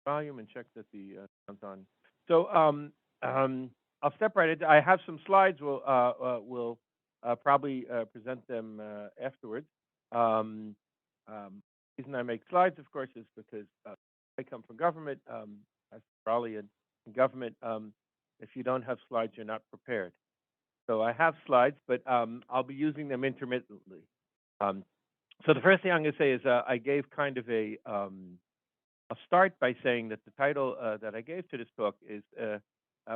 volume and check that the sound's on. So I'll step right into. I have some slides. We'll probably present them afterwards. Um, the reason I make slides, of course, is because I come from government. As probably in government, if you don't have slides, you're not prepared. So I have slides, but I'll be using them intermittently. Um, so the first thing I'm going to say is I gave kind of a I'll start by saying that the title that I gave to this talk is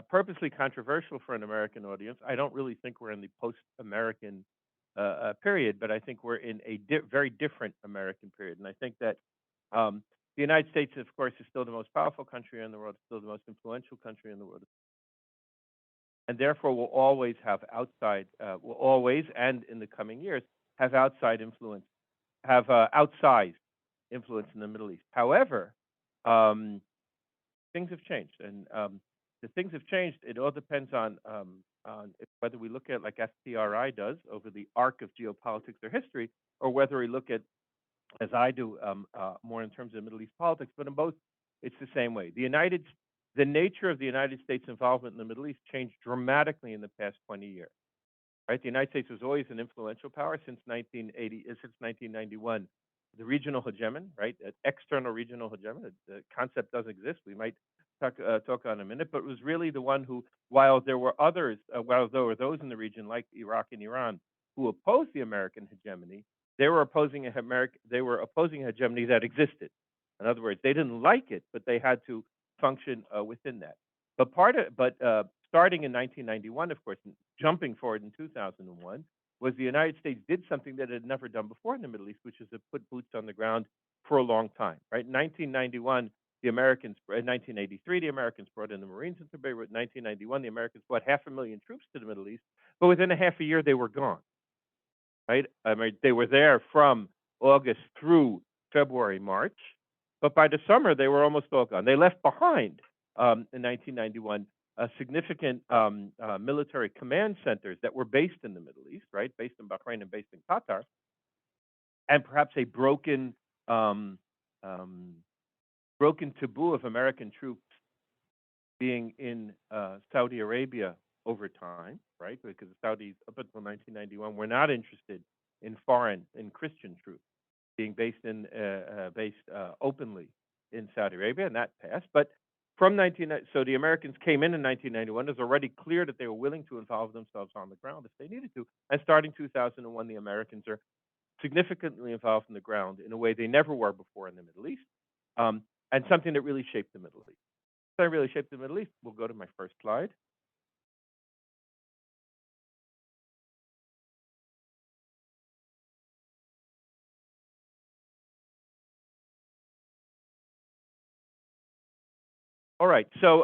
purposely controversial for an American audience. I don't really think we're in the post-American period, but I think we're in a very different American period. And I think that the United States, of course, is still the most powerful country in the world, still the most influential country in the world, and therefore will always have outside, will always, and in the coming years, have outside influence, have outsized influence in the Middle East. However, um, things have changed, and the things have changed. It all depends on whether we look at like STRI does over the arc of geopolitics or history, or whether we look at, as I do, more in terms of Middle East politics. But in both, it's the same way. The nature of the United States' involvement in the Middle East changed dramatically in the past 20 years. Right, the United States was always an influential power since 1980, since 1991. The regional hegemon, right, external regional hegemon. The concept doesn't exist. We might talk on a minute, but it was really the one who, while there were others, while there were those in the region like Iraq and Iran who opposed the American hegemony, they were opposing a hegemony that existed. In other words, they didn't like it, but they had to function within that. But starting in 1991, of course, jumping forward in 2001, was the United States did something that it had never done before in the Middle East, which is to put boots on the ground for a long time. Right, in 1991, in 1983, the Americans brought in the Marines into Beirut. In 1991, the Americans brought 500,000 troops to the Middle East, but within a half a year, they were gone. Right, I mean, they were there from August through February, March, but by the summer, they were almost all gone. They left behind in 1991 significant military command centers that were based in the Middle East, right, based in Bahrain and based in Qatar, and perhaps a um, um, broken taboo of American troops being in Saudi Arabia over time, right? Because the Saudis, up until 1991, were not interested in Christian troops being based openly in Saudi Arabia, and that passed. But so the Americans came in 1991. It was already clear that they were willing to involve themselves on the ground if they needed to. And starting 2001, the Americans are significantly involved in the ground in a way they never were before in the Middle East, and something that really shaped the Middle East. That really shaped the Middle East. We'll go to my first slide. All right, so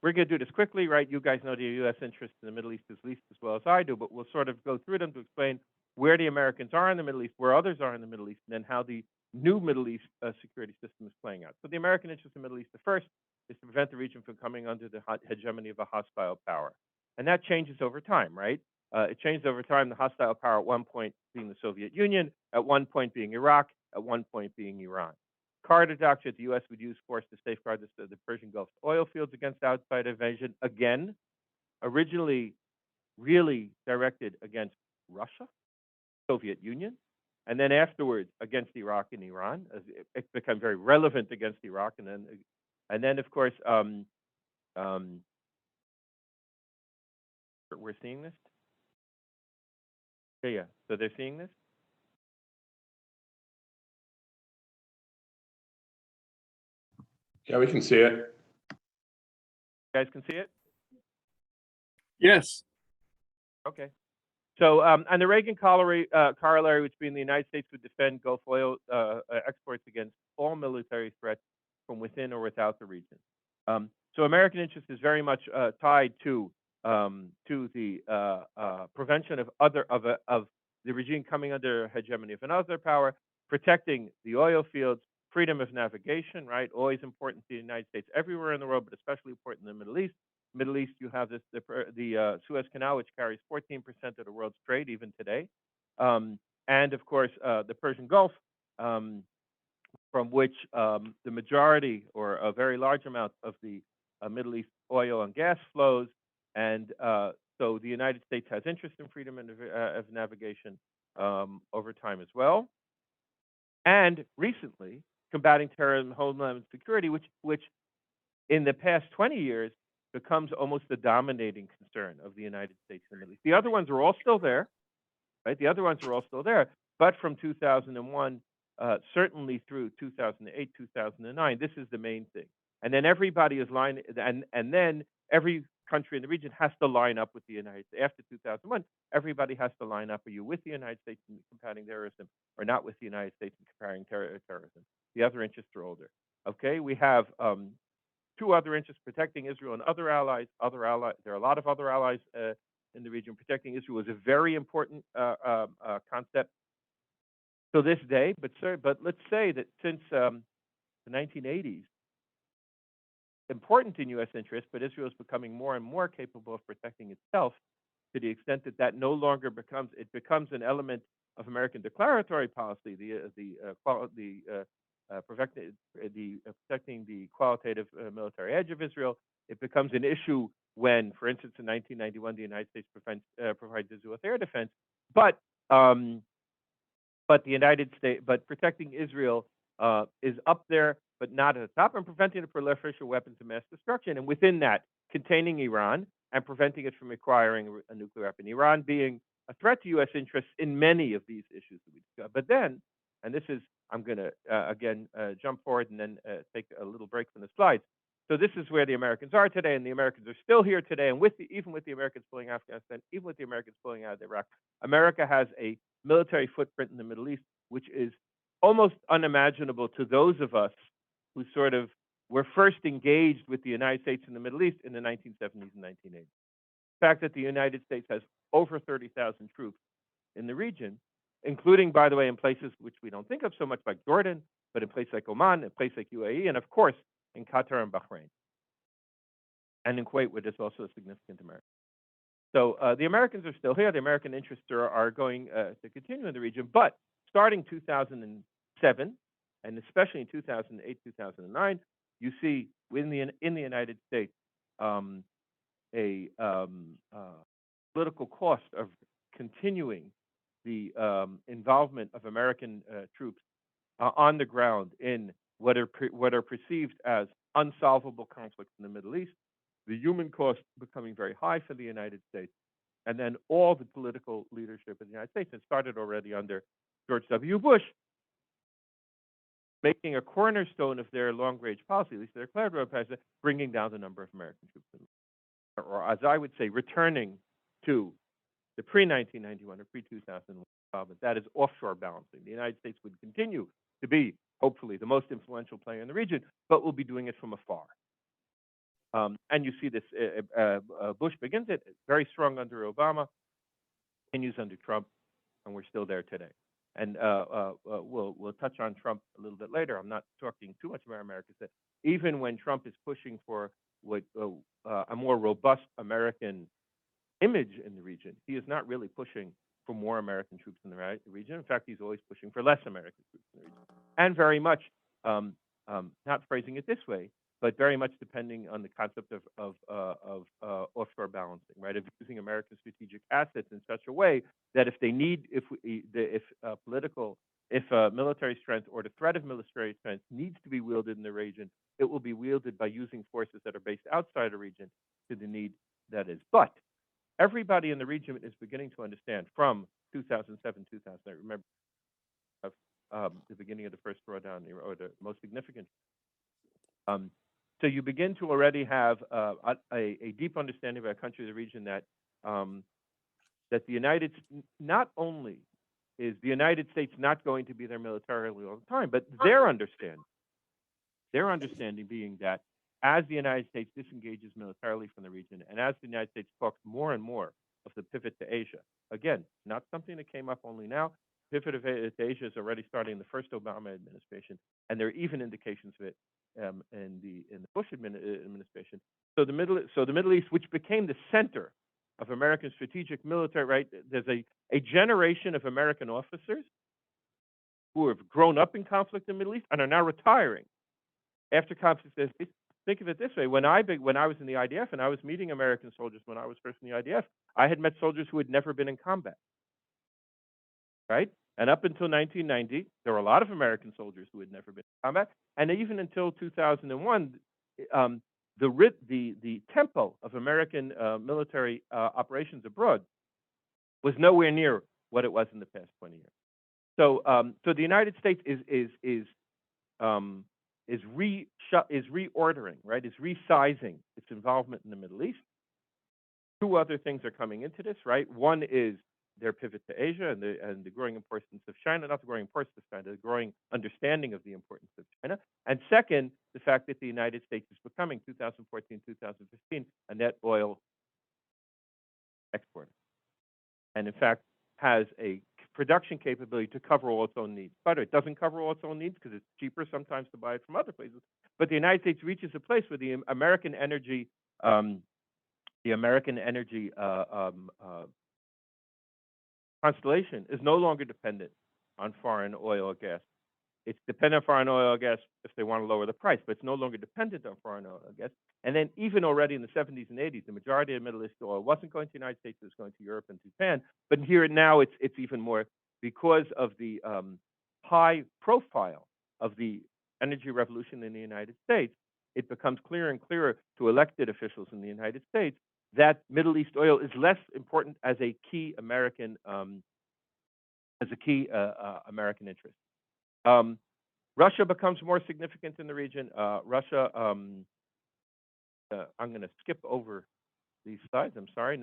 we're going to do this quickly, right? You guys know the U.S. interest in the Middle East at least as well as I do, but we'll sort of go through them to explain where the Americans are in the Middle East, where others are in the Middle East, and then how the new Middle East security system is playing out. So the American interest in the Middle East, the first, is to prevent the region from coming under the hegemony of a hostile power. And that changes over time, right? It changed over time, the hostile power at one point being the Soviet Union, at one point being Iraq, at one point being Iran. Carter doctrine, the U.S. would use force to safeguard the Persian Gulf oil fields against outside invasion. Again, originally really directed against Russia, Soviet Union, and then afterwards against Iraq and Iran. As it became very relevant against Iraq, and then of course um, we're seeing this. Yeah. So they're seeing this. Yeah, we can see it. You guys can see it. Yes. Okay. So, and the Reagan corollary, which being the United States would defend Gulf oil exports against all military threats from within or without the region. So, American interest is very much tied to the prevention of the regime coming under hegemony of another power, protecting the oil fields, freedom of navigation, right? Always important to the United States everywhere in the world, but especially important in the Middle East. Middle East, you have the Suez Canal, which carries 14% of the world's trade even today, and of course the Persian Gulf, from which the majority or a very large amount of the Middle East oil and gas flows. And so the United States has interest in freedom of navigation over time as well. And recently, combating terrorism, homeland security, which in the past 20 years becomes almost the dominating concern of the United States and the Middle East. The other ones are all still there, right? The other ones are all still there, but from 2001, certainly through 2008, 2009, this is the main thing. And then everybody is line, and then every country in the region has to line up with the United States. After 2001, everybody has to line up. Are you with the United States in combating terrorism, or not with the United States in comparing terrorism? The other interests are older. Okay, we have two other interests: protecting Israel and other allies. There are a lot of other allies in the region. Protecting Israel is a very important concept to this day. But let's say that since the 1980s, important in U.S. interest, but Israel is becoming more and more capable of protecting itself to the extent that that no longer becomes an element of American declaratory policy. Protecting the qualitative military edge of Israel. It becomes an issue when, for instance, in 1991, the United States provides Israel with air defense, but protecting Israel is up there, but not at the top, and preventing the proliferation of weapons of mass destruction, and within that, containing Iran and preventing it from acquiring a nuclear weapon. Iran being a threat to U.S. interests in many of these issues that we discussed. But then, and this is, I'm going to again jump forward and then take a little break from the slides. So this is where the Americans are today, and the Americans are still here today. And even with the Americans pulling out of Afghanistan, even with the Americans pulling out of Iraq, America has a military footprint in the Middle East, which is almost unimaginable to those of us who sort of were first engaged with the United States in the Middle East in the 1970s and 1980s. The fact that the United States has over 30,000 troops in the region, including, by the way, in places which we don't think of so much, like Jordan, but in places like Oman, in places like UAE, and of course, in Qatar and Bahrain. And in Kuwait, where there's also a significant American. So the Americans are still here. The American interests are going to continue in the region. But starting 2007, and especially in 2008, 2009, you see in the United States a political cost of continuing the involvement of American troops on the ground in what are perceived as unsolvable conflicts in the Middle East, the human cost becoming very high for the United States, and then all the political leadership in the United States, it started already under George W. Bush, making a cornerstone of their long-range policy, at least their declared road policy, bringing down the number of American troops, or as I would say, returning to the pre-1991 or pre-2001 involvement. That is offshore balancing. The United States would continue to be, hopefully, the most influential player in the region, but will be doing it from afar. And you see this, Bush begins it, very strong under Obama, continues under Trump, and we're still there today. And we'll touch on Trump a little bit later. I'm not talking too much about America. Even when Trump is pushing for a more robust American image in the region, he is not really pushing for more American troops in the region. In fact, he's always pushing for less American troops in the region. And very much, not phrasing it this way, but very much depending on the concept of offshore balancing, right? Of using American strategic assets in such a way that if military strength or the threat of military strength needs to be wielded in the region, it will be wielded by using forces that are based outside the region to the need that is. But everybody in the region is beginning to understand from 2007, 2008. Remember, the beginning of the first drawdown, or the most significant. So you begin to already have a deep understanding of a country of the region that the not only is the United States not going to be there militarily all the time, but their understanding being that as the United States disengages militarily from the region, and as the United States talks more and more of the pivot to Asia, again, not something that came up only now. Pivot to Asia is already starting in the first Obama administration, and there are even indications of it in the Bush administration. So the Middle East, which became the center of American strategic military, right? There's a generation of American officers who have grown up in conflict in the Middle East and are now retiring after conflict in the Middle East. Think of it this way: when I was in the IDF and I was meeting American soldiers when I was first in the IDF, I had met soldiers who had never been in combat, right? And up until 1990, there were a lot of American soldiers who had never been in combat, and even until 2001, the tempo of American military operations abroad was nowhere near what it was in the past 20 years. So, so the United States is reordering, right? Is resizing its involvement in the Middle East. Two other things are coming into this, right? One is their pivot to Asia and the growing importance of China, not the growing importance of China, the growing understanding of the importance of China. And second, the fact that the United States is becoming 2014, 2015 a net oil exporter, and in fact has a production capability to cover all its own needs. But it doesn't cover all its own needs because it's cheaper sometimes to buy it from other places. But the United States reaches a place where the American energy constellation is no longer dependent on foreign oil or gas. It's dependent on foreign oil or gas if they want to lower the price, but it's no longer dependent on foreign oil or gas. And then even already in the 70s and 80s, the majority of Middle East oil wasn't going to the United States, it was going to Europe and Japan. But here now it's even more because of the high profile of the energy revolution in the United States. It becomes clearer and clearer to elected officials in the United States that Middle East oil is less important as a key American interest. Russia becomes more significant in the region. Russia, I'm going to skip over these slides. I'm sorry.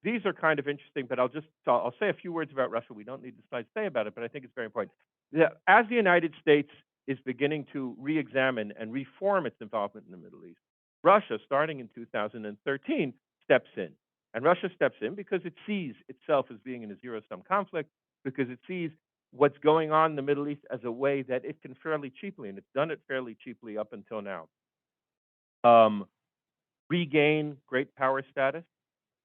These are kind of interesting, but I'll say a few words about Russia. We don't need the slides to say about it, but I think it's very important. As the United States is beginning to re-examine and reform its involvement in the Middle East, Russia, starting in 2013, steps in. And Russia steps in because it sees itself as being in a zero-sum conflict, because it sees what's going on in the Middle East as a way that it can fairly cheaply, and it's done it fairly cheaply up until now, regain great power status,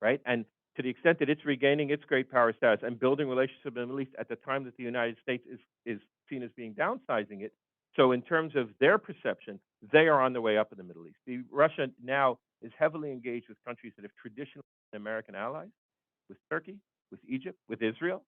right? And to the extent that it's regaining its great power status and building relationships with the Middle East at the time that the United States is seen as being downsizing it. So in terms of their perception, they are on their way up in the Middle East. Russia now is heavily engaged with countries that have traditionally been American allies, with Turkey, with Egypt, with Israel,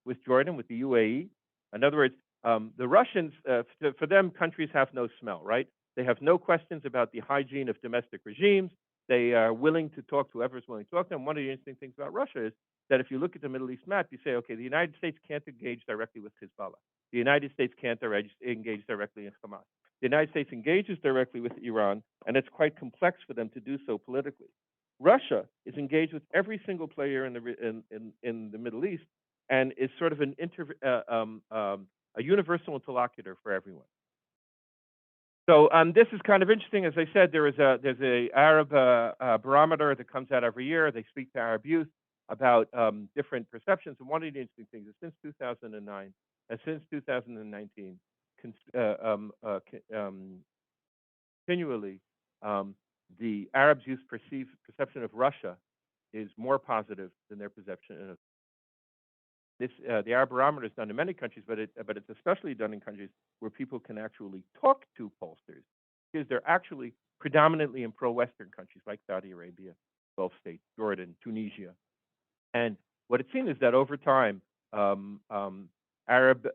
with Jordan, with the UAE. In other words, the Russians, for them, countries have no smell, right? They have no questions about the hygiene of domestic regimes. They are willing to talk to whoever's willing to talk to them. One of the interesting things about Russia is that if you look at the Middle East map, you say, okay, the United States can't engage directly with Hezbollah. The United States can't engage directly in Hamas. The United States engages directly with Iran, and it's quite complex for them to do so politically. Russia is engaged with every single player in the Middle East and is sort of a universal interlocutor for everyone. So this is kind of interesting. As I said, there's a Arab barometer that comes out every year. They speak to Arab youth about different perceptions. And one of the interesting things is since 2009 and since 2019, continually, the Arabs' youth perception of Russia is more positive than their perception of this. The Arab barometer is done in many countries, but it's especially done in countries where people can actually talk to pollsters, because they're actually predominantly in pro-Western countries like Saudi Arabia, Gulf states, Jordan, Tunisia. And what it's seen is that over time, Arab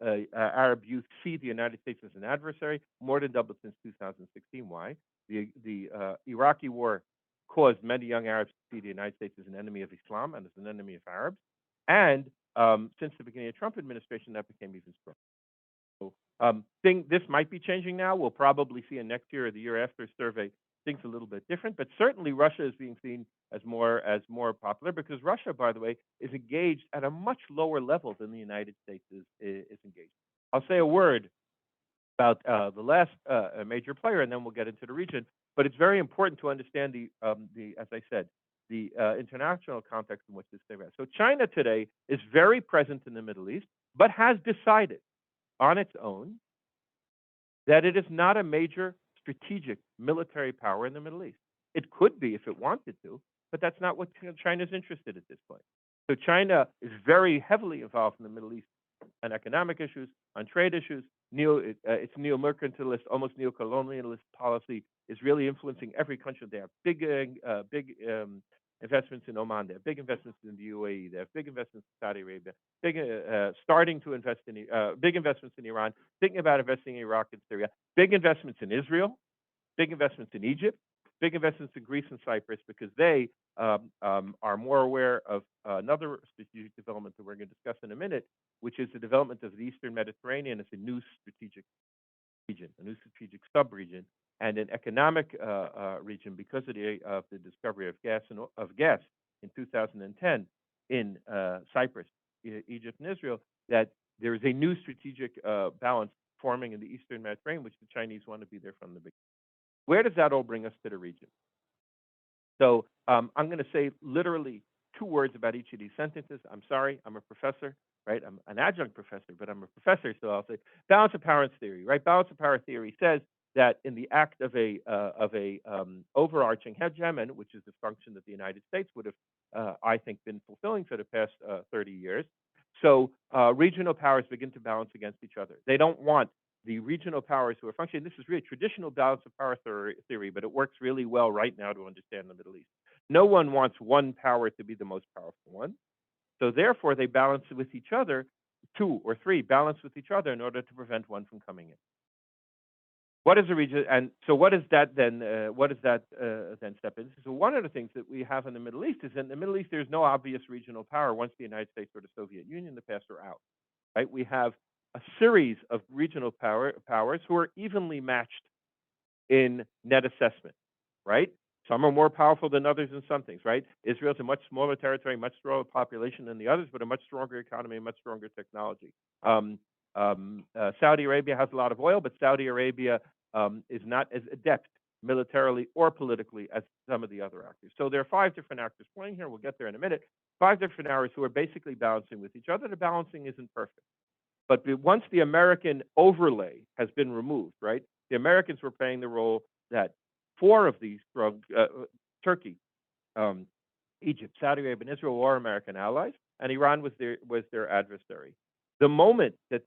youth see the United States as an adversary, more than doubled since 2016. Why? The Iraqi war caused many young Arabs to see the United States as an enemy of Islam and as an enemy of Arabs. And since the beginning of the Trump administration, that became even stronger. So this might be changing now. We'll probably see in next year or the year after survey things a little bit different. But certainly Russia is being seen as more popular, because Russia, by the way, is engaged at a much lower level than the United States is engaged. I'll say a word about the last major player, and then we'll get into the region. But it's very important to understand as I said, the international context in which this thing is. So China today is very present in the Middle East, but has decided on its own that it is not a major strategic military power in the Middle East. It could be if it wanted to, but that's not what China's interested at this point. So China is very heavily involved in the Middle East on economic issues, on trade issues. It's neo-mercantilist, almost neo-colonialist policy is really influencing every country. They have big investments in Oman. They have big investments in the UAE. They have big investments in Saudi Arabia. Starting to invest in big investments in Iran. Thinking about investing in Iraq and Syria. Big investments in Israel. Big investments in Egypt. Big investments in Greece and Cyprus because they are more aware of another strategic development that we're going to discuss in a minute, which is the development of the Eastern Mediterranean as a new strategic region, a new strategic sub-region, and an economic region because of the discovery of gas in 2010 in Cyprus, Egypt, and Israel. That there is a new strategic balance forming in the Eastern Mediterranean, which the Chinese want to be there from the beginning. Where does that all bring us to the region? So I'm going to say literally 2 words about each of these sentences. I'm sorry, I'm a professor, right? I'm an adjunct professor, but I'm a professor, so I'll say balance of powers theory, right? Balance of power theory says that in the act of a overarching hegemon, which is the function that the United States would have, I think, been fulfilling for the past 30 years. So regional powers begin to balance against each other. They don't want the regional powers who are functioning. This is really traditional balance of power theory, but it works really well right now to understand the Middle East. No one wants one power to be the most powerful one. So therefore, they balance with each other, 2 or 3 balance with each other in order to prevent one from coming in. What is a region? And so what is that then? What does that then step into? So one of the things that we have in the Middle East is in the Middle East, there's no obvious regional power once the United States or the Soviet Union, the past, are out. Right? We have a series of regional powers who are evenly matched in net assessment, right? Some are more powerful than others in some things, right? Israel's a much smaller territory, much smaller population than the others, but a much stronger economy, much stronger technology. Saudi Arabia has a lot of oil, but Saudi Arabia is not as adept militarily or politically as some of the other actors. So there are 5 different actors playing here. We'll get there in a minute. 5 different actors who are basically balancing with each other. The balancing isn't perfect. But once the American overlay has been removed, right, the Americans were playing the role that 4 of these Turkey, Egypt, Saudi Arabia, and Israel were American allies, and Iran was their adversary. The moment that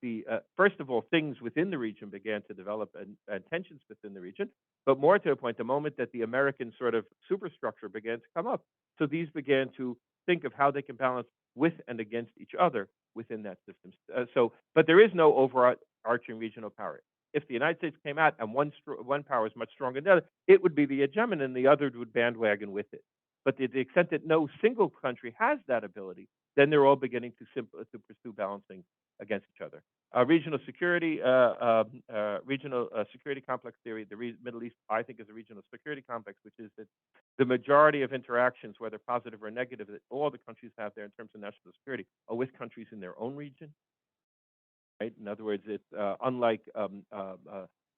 first of all, things within the region began to develop and tensions within the region, but more to the point, the moment that the American sort of superstructure began to come up, so these began to think of how they can balance with and against each other within that system. But there is no overarching regional power. If the United States came out and one power is much stronger than the other, it would be the hegemon and the other would bandwagon with it. But to the extent that no single country has that ability, then they're all beginning to pursue balancing against each other. Regional security complex theory. The Middle East, I think, is a regional security complex, which is that the majority of interactions, whether positive or negative, that all the countries have there in terms of national security, are with countries in their own region. Right? In other words, it's unlike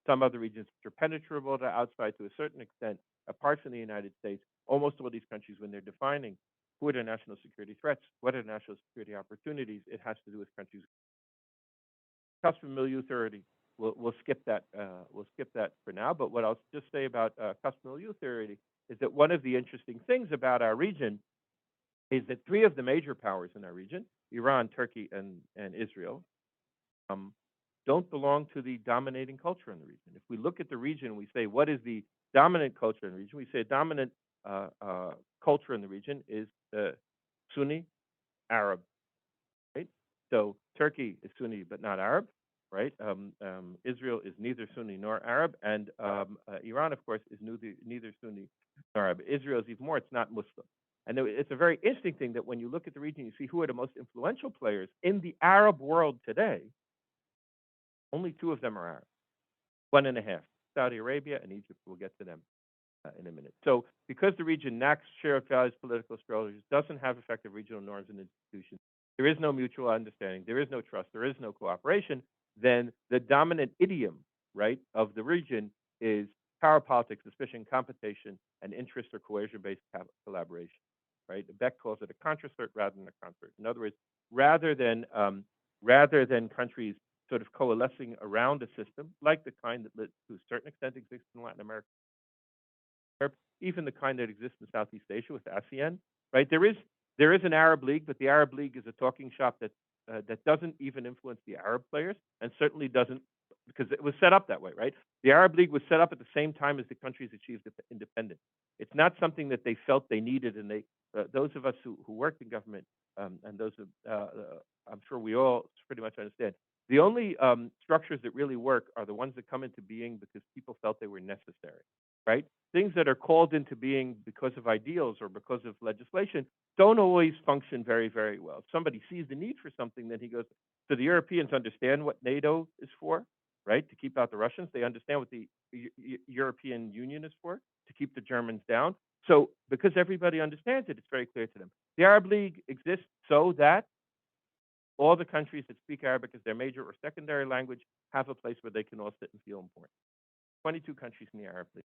some other regions which are penetrable to outside to a certain extent, apart from the United States. Almost all these countries, when they're defining who are their national security threats, what are national security opportunities, it has to do with countries. Custom milieu theory. We'll skip that. We'll skip that for now. But what I'll just say about custom milieu theory is that one of the interesting things about our region is that 3 of the major powers in our region, Iran, Turkey, and Israel, don't belong to the dominating culture in the region. If we look at the region, we say, what is the dominant culture in the region? We say dominant culture in the region is Sunni Arab, right? So Turkey is Sunni but not Arab, right? Israel is neither Sunni nor Arab, and Iran, of course, is neither Sunni nor Arab. Israel is even more; it's not Muslim. And it's a very interesting thing that when you look at the region, you see who are the most influential players in the Arab world today. Only 2 of them are Arab. 1.5, Saudi Arabia and Egypt. We'll get to them in a minute. So because the region lacks shared values, political strategies, doesn't have effective regional norms and institutions, there is no mutual understanding, there is no trust, there is no cooperation, then the dominant idiom, right, of the region is power politics, suspicion, competition, and interest or coercion-based collaboration, right? Beck calls it a concert rather than a concert. In other words, rather than countries sort of coalescing around a system, like the kind that to a certain extent exists in Latin America, or even the kind that exists in Southeast Asia with ASEAN, right? There is an Arab League, but the Arab League is a talking shop that that doesn't even influence the Arab players, and certainly doesn't, because it was set up that way, right? The Arab League was set up at the same time as the countries achieved independence. It's not something that they felt they needed, and those of us who worked in government, and those of, I'm sure we all pretty much understand. The only structures that really work are the ones that come into being because people felt they were necessary, right? Things that are called into being because of ideals or because of legislation don't always function very, very well. If somebody sees the need for something, then he goes. So the Europeans understand what NATO is for, right? To keep out the Russians. They understand what the European Union is for, to keep the Germans down. So because everybody understands it, it's very clear to them. The Arab League exists so that all the countries that speak Arabic as their major or secondary language have a place where they can all sit and feel important. 22 countries in the Arab League.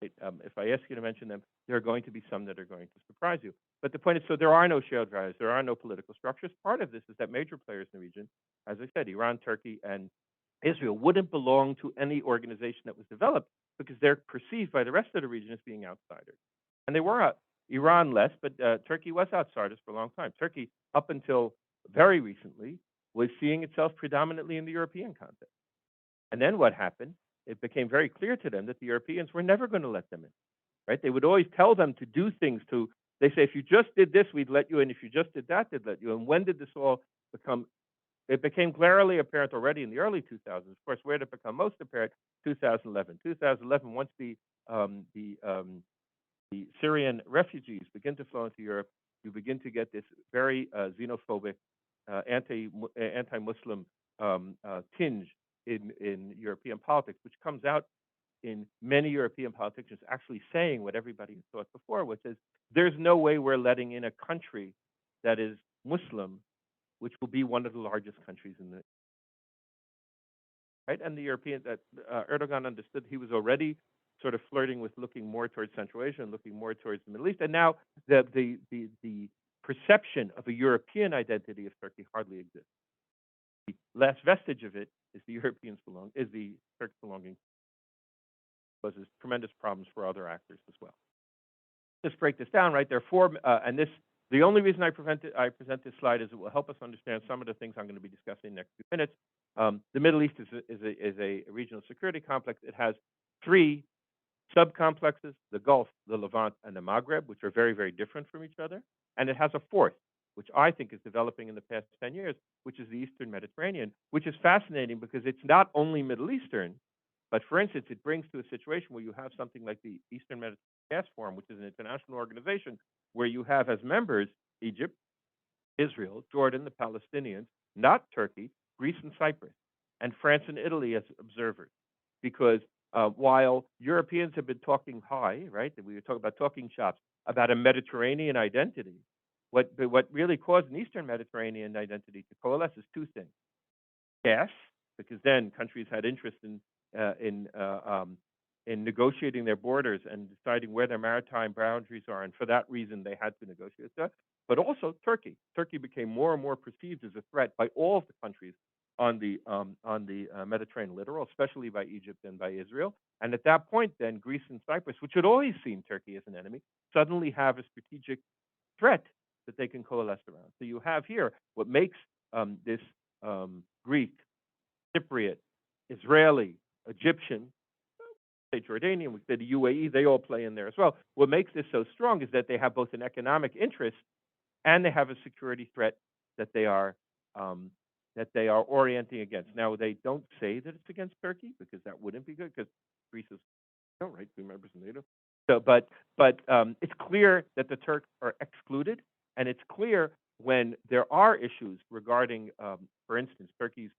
Right? If I ask you to mention them, there are going to be some that are going to surprise you. But the point is, so there are no shared values, there are no political structures. Part of this is that major players in the region, as I said, Iran, Turkey, and Israel, wouldn't belong to any organization that was developed because they're perceived by the rest of the region as being outsiders. And they were Iran less, but Turkey was outsiders for a long time. Turkey, up until very recently, was seeing itself predominantly in the European context. And then what happened? It became very clear to them that the Europeans were never going to let them in, right? They would always tell them to do things to, they say, if you just did this, we'd let you in. If you just did that, they'd let you in. When did this all become, it became glaringly apparent already in the early 2000s. Of course, where did it become most apparent? 2011. 2011, once the Syrian refugees begin to flow into Europe, you begin to get this very xenophobic, anti-Muslim tinge in European politics, which comes out in many European politicians actually saying what everybody has thought before, which is there's no way we're letting in a country that is Muslim, which will be one of the largest countries in the right. And the European that Erdogan understood he was already sort of flirting with looking more towards Central Asia and looking more towards the Middle East, and now the perception of a European identity of Turkey hardly exists. The last vestige of it is the Turks belonging causes tremendous problems for other actors as well. Let's break this down, right? There are four, and this the only reason I present this slide is it will help us understand some of the things I'm going to be discussing in the next few minutes. The Middle East is a regional security complex. It has three subcomplexes: the Gulf, the Levant, and the Maghreb, which are very, very different from each other. And it has a fourth, which I think is developing in the past 10 years, which is the Eastern Mediterranean, which is fascinating because it's not only Middle Eastern, but for instance, it brings to a situation where you have something like the Eastern Mediterranean Gas Forum, which is an international organization where you have as members Egypt, Israel, Jordan, the Palestinians, not Turkey, Greece and Cyprus, and France and Italy as observers. Because while Europeans have been talking high, right, we were talking about talking shops, about a Mediterranean identity, what really caused an Eastern Mediterranean identity to coalesce is two things. Gas, because then countries had interest in negotiating their borders and deciding where their maritime boundaries are, and for that reason they had to negotiate that. But also Turkey. Turkey became more and more perceived as a threat by all of the countries on the Mediterranean littoral, especially by Egypt and by Israel. And at that point, then Greece and Cyprus, which had always seen Turkey as an enemy, suddenly have a strategic threat that they can coalesce around. So you have here what makes this Greek, Cypriot, Israeli, Egyptian, say Jordanian, we say the UAE, they all play in there as well. What makes this so strong is that they have both an economic interest and they have a security threat that they are orienting against. Now they don't say that it's against Turkey because that wouldn't be good because Greece is right, 2 members of NATO. So, but it's clear that the Turks are excluded, and it's clear when there are issues regarding, for instance, Turkey's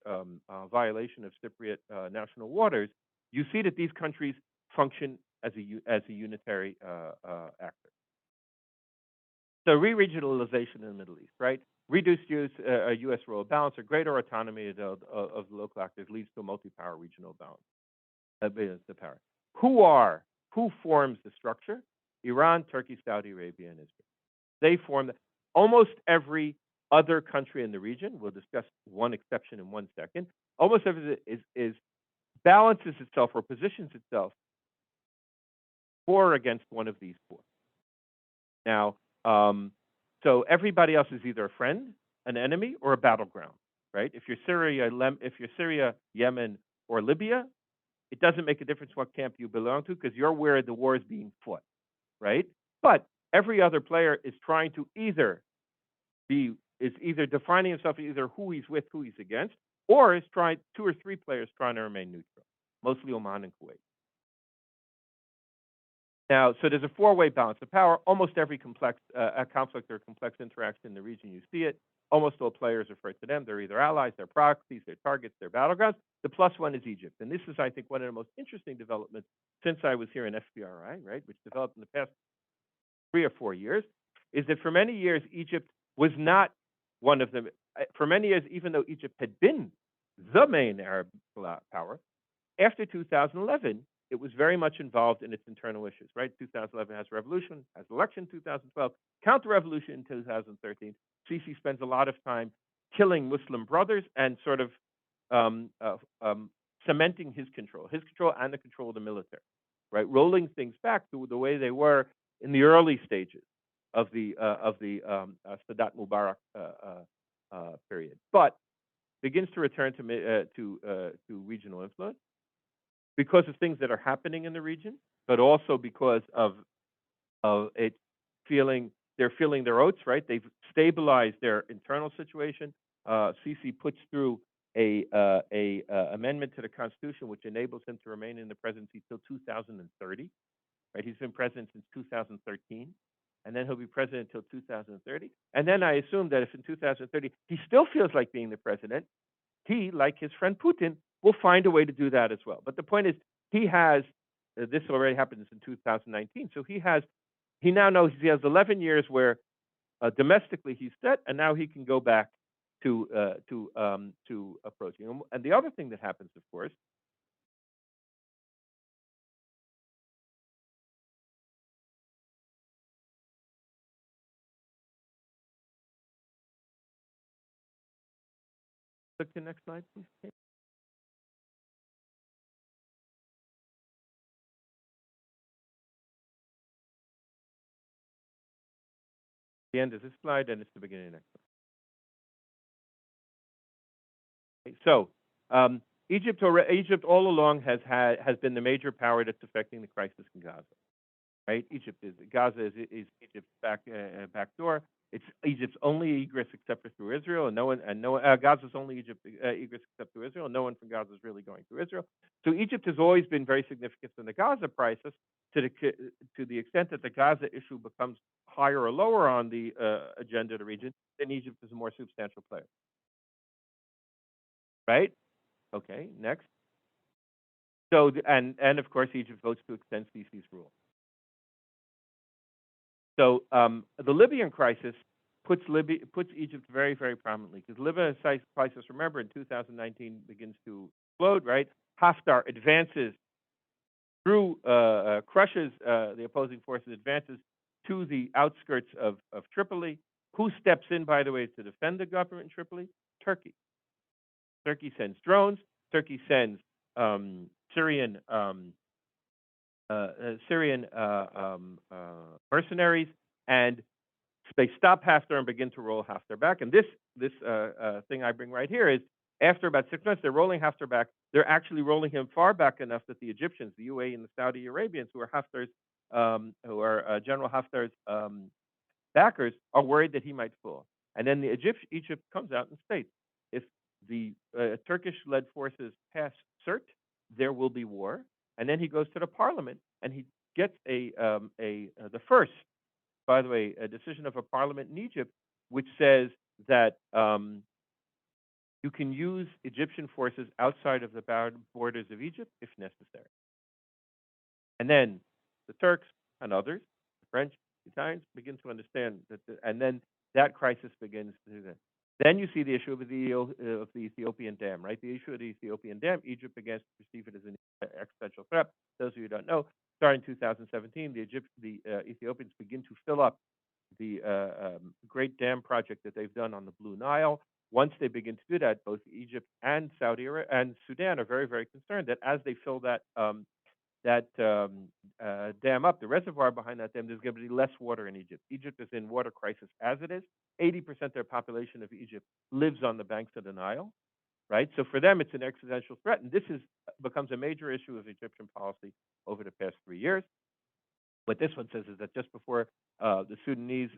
violation of Cypriot national waters. You see that these countries function as a unitary actor. So re-regionalization in the Middle East, right? Reduced U.S. role of balance or greater autonomy of the local actors leads to a multi-power regional balance. The power. Who forms the structure? Iran, Turkey, Saudi Arabia, and Israel. They form almost every other country in the region. We'll discuss one exception in 1 second. Almost everything is balances itself or positions itself for or against one of these four. Now, so everybody else is either a friend an enemy or a battleground, right? If you're Syria, Yemen, or Libya, it doesn't make a difference what camp you belong to because you're where the war is being fought, right? But every other player is trying to either defining himself either who he's with, who he's against, or is trying two or three players trying to remain neutral, mostly Oman and Kuwait. Now, so there's a four-way balance of power. Almost every complex conflict or complex interaction in the region, you see it. Almost all players refer to them. They're either allies, they're proxies, they're targets, they're battlegrounds. The plus one is Egypt. And this is, I think, one of the most interesting developments since I was here in FBRI, right, which developed in the past 3 or 4 years, is that for many years, Egypt was not one of them. For many years, even though Egypt had been the main Arab power, after 2011, it was very much involved in its internal issues, right? 2011 has revolution, has election. 2012, counter-revolution in 2013. Sisi spends a lot of time killing Muslim brothers and sort of um, uh, um, cementing his control and the control of the military, right? Rolling things back to the way they were in the early stages of the Sadat Mubarak period, but begins to return to regional influence because of things that are happening in the region, but also because of it they're feeling their oats, right? They've stabilized their internal situation. Sisi puts through a amendment to the constitution which enables him to remain in the presidency till 2030. Right? He's been president since 2013, and then he'll be president until 2030. And then I assume that if in 2030 he still feels like being the president, he, like his friend Putin, will find a way to do that as well. But the point is, he has this already happens in 2019, so he now knows he has 11 years where domestically he's set, and now he can go back to approaching. And the other thing that happens, of course, click the next slide, please. The end of this slide, and it's the beginning of the next slide. So Egypt all along has been the major power that's affecting the crisis in Gaza. Right? Gaza is Egypt's back door. It's Egypt's only egress except for through Israel, and Gaza's only egress except through Israel. And no one from Gaza is really going through Israel. So Egypt has always been very significant in the Gaza crisis, to the extent that the Gaza issue becomes higher or lower on the agenda of the region, then Egypt is a more substantial player. Right? Okay, next. So, and of course, Egypt votes to extend Sisi's rule. So the Libyan crisis puts Egypt very, very prominently, because Libyan crisis, remember, in 2019 begins to explode, right? Haftar advances through, crushes the opposing forces, advances to the outskirts of Tripoli. Who steps in, by the way, to defend the government in Tripoli? Turkey. Turkey sends drones. Turkey sends Syrian mercenaries, and they stop Haftar and begin to roll Haftar back. And this thing I bring right here is, after about 6 months, they're rolling Haftar back. They're actually rolling him far back enough that the Egyptians, the UAE, and the Saudi Arabians, who are General Haftar's backers, are worried that he might fall. And then Egypt comes out and states, if the Turkish-led forces pass cert, there will be war. And then he goes to the parliament and he gets the first, by the way, a decision of a parliament in Egypt, which says that you can use Egyptian forces outside of the borders of Egypt if necessary. And then the Turks and others, the French, the Italians, begin to understand that, and then that crisis begins to do that. Then you see the issue of the Ethiopian dam, right? The issue of the Ethiopian dam, Egypt begins to perceive it as an existential threat. Those of you who don't know, starting in 2017, the Ethiopians begin to fill up the great dam project that they've done on the Blue Nile. Once they begin to do that, both Egypt and Saudi Arabia and Sudan are very, very concerned that as they fill that dam up, the reservoir behind that dam, there's going to be less water in Egypt. Egypt is in water crisis as it is. 80% of the population of Egypt lives on the banks of the Nile, right? So for them, it's an existential threat, and this becomes a major issue of Egyptian policy over the past 3 years. What this one says is that just before the Sudanese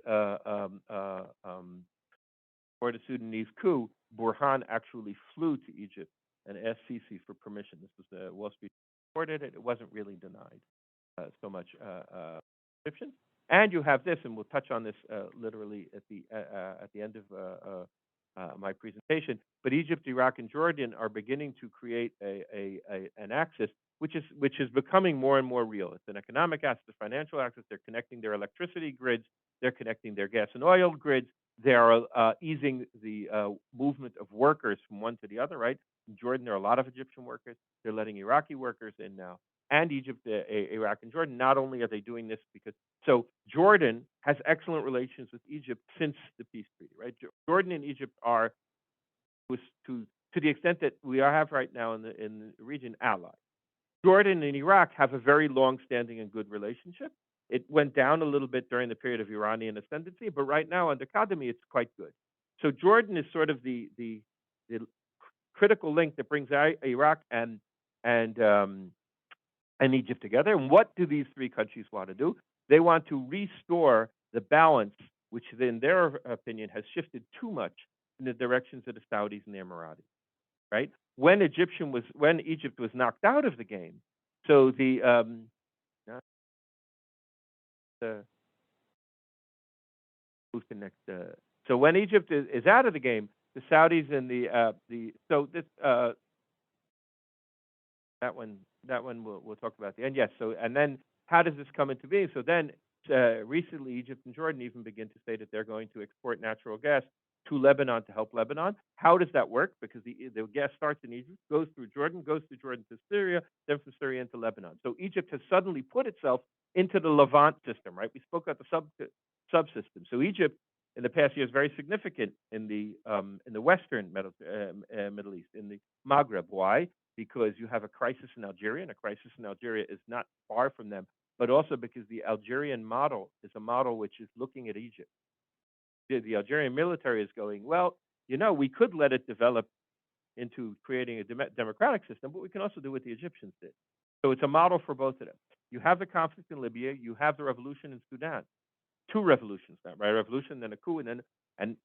for the Sudanese coup, Burhan actually flew to Egypt and asked Sisi for permission. This was the Wall Street reported it. It wasn't really denied so much Egyptians. And you have this, and we'll touch on this literally at the end of my presentation. But Egypt, Iraq, and Jordan are beginning to create an axis which is becoming more and more real. It's an economic axis, a financial axis. They're connecting their electricity grids. They're connecting their gas and oil grids. They are easing the movement of workers from one to the other, right? In Jordan, there are a lot of Egyptian workers. They're letting Iraqi workers in now. And Egypt, Iraq, and Jordan, not only are they doing this because, so Jordan has excellent relations with Egypt since the peace treaty, right? Jordan and Egypt are, to the extent that we have right now in the region, allies. Jordan and Iraq have a very long-standing and good relationship. It went down a little bit during the period of Iranian ascendancy, but right now under Kadhimi, it's quite good. So Jordan is sort of the critical link that brings Iraq and Egypt together. And what do these three countries want to do? They want to restore the balance, which in their opinion has shifted too much in the directions of the Saudis and the Emiratis, right? When Egypt was knocked out of the game, so who's the next? So when Egypt is out of the game, the Saudis and that one we'll talk about at the end. Yes. So and then how does this come into being? So then recently Egypt and Jordan even begin to say that they're going to export natural gas to Lebanon to help Lebanon. How does that work? Because the gas starts in Egypt, goes through Jordan to Syria, then from Syria into Lebanon. So Egypt has suddenly put itself into the Levant system, right? We spoke about the subsystem. So Egypt in the past year is very significant in the Western Middle East, in the Maghreb. Why? Because you have a crisis in Algeria, and a crisis in Algeria is not far from them, but also because the Algerian model is a model which is looking at Egypt. The Algerian military is going, well, we could let it develop into creating a democratic system, but we can also do what the Egyptians did. So it's a model for both of them. You have the conflict in Libya, you have the revolution in Sudan. Two revolutions now, right? A revolution, then a coup, and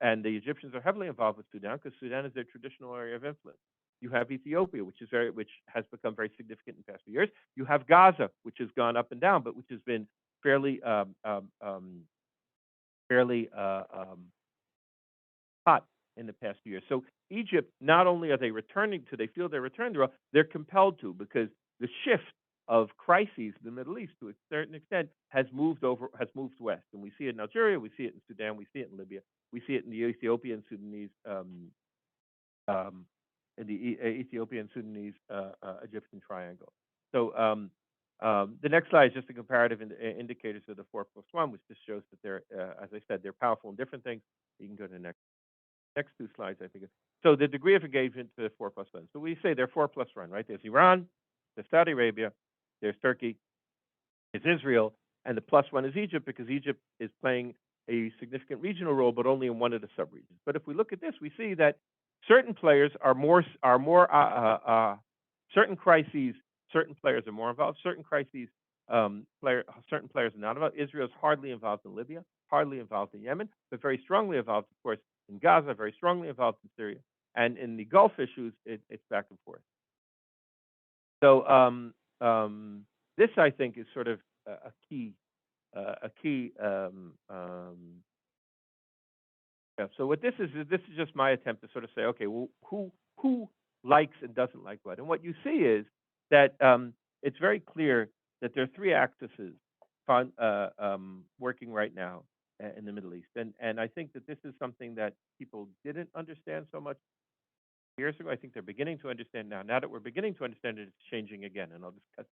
the Egyptians are heavily involved with Sudan because Sudan is their traditional area of influence. You have Ethiopia, which has become very significant in the past few years. You have Gaza, which has gone up and down, but which has been fairly hot in the past few years. So Egypt, not only are they they feel they're returning to, they're compelled to, because the shift of crises in the Middle East to a certain extent has moved west. And we see it in Algeria, we see it in Sudan, we see it in Libya, we see it in the Ethiopian Sudanese Egyptian triangle. So the next slide is just a comparative indicators of the 4+1, which just shows that they're, as I said, they're powerful in different things. You can go to the next two slides, I think. So the degree of engagement to 4+1. So we say they're 4+1, right? There's Iran, there's Saudi Arabia, there's Turkey, there's Israel, and the +1 is Egypt, because Egypt is playing a significant regional role, but only in one of the subregions. But if we look at this, we see that certain players certain crises, certain players are more involved. Certain crises, certain players are not involved. Israel is hardly involved in Libya, hardly involved in Yemen, but very strongly involved, of course, in Gaza, very strongly involved in Syria, and in the Gulf issues, it's back and forth. So this, I think, is sort of a key. Yeah. So what this is just my attempt to sort of say, okay, well, who likes and doesn't like what? And what you see is that it's very clear that there are three axes working right now in the Middle East, and I think that this is something that people didn't understand so much years ago. I think they're beginning to understand now. Now that we're beginning to understand it, it's changing again, and I'll discuss.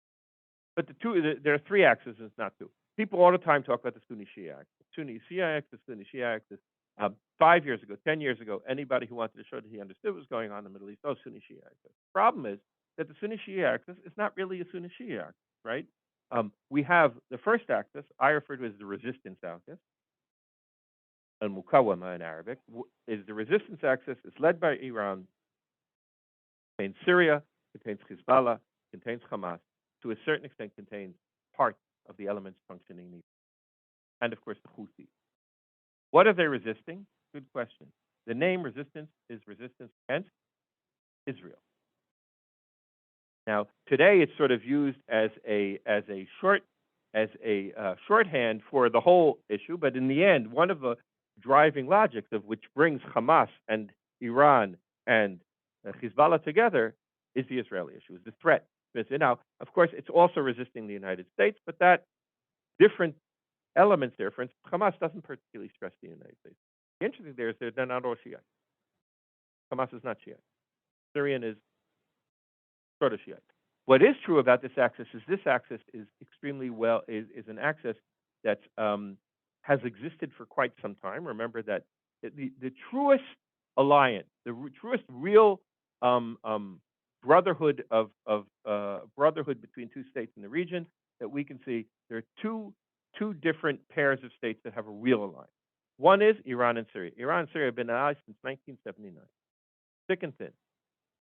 But there are three axes, and it's not two. People all the time talk about the Sunni-Shia axis. Sunni-Shia axis, Sunni-Shia axis. 5 years ago, 10 years ago, anybody who wanted to show that he understood what was going on in the Middle East, Sunni-Shia axis. The problem is that the Sunni-Shia axis is not really a Sunni-Shia axis. right? We have the first axis, I refer to as the resistance axis, and mukawama in Arabic, is the resistance axis. It's led by Iran, contains Syria, contains Hezbollah, contains Hamas, to a certain extent contains parts of the elements functioning in Iran, and of course the Houthis. What are they resisting? Good question. The name resistance is resistance against Israel. Now, today it's sort of used as a shorthand for the whole issue, but in the end, one of the driving logics of which brings Hamas and Iran and Hezbollah together is the Israeli issue, is the threat. Now, of course, it's also resisting the United States, but that different elements there. For instance, Hamas doesn't particularly stress the United States. The interesting thing there is they're not all Shiite. Hamas is not Shiite. Syrian is sort of Shiite. What is true about this axis is extremely is an axis that has existed for quite some time. Remember that the truest alliance, truest real brotherhood brotherhood between two states in the region that we can see, there are two different pairs of states that have a real alliance. One is Iran and Syria. Iran and Syria have been allies since 1979, thick and thin,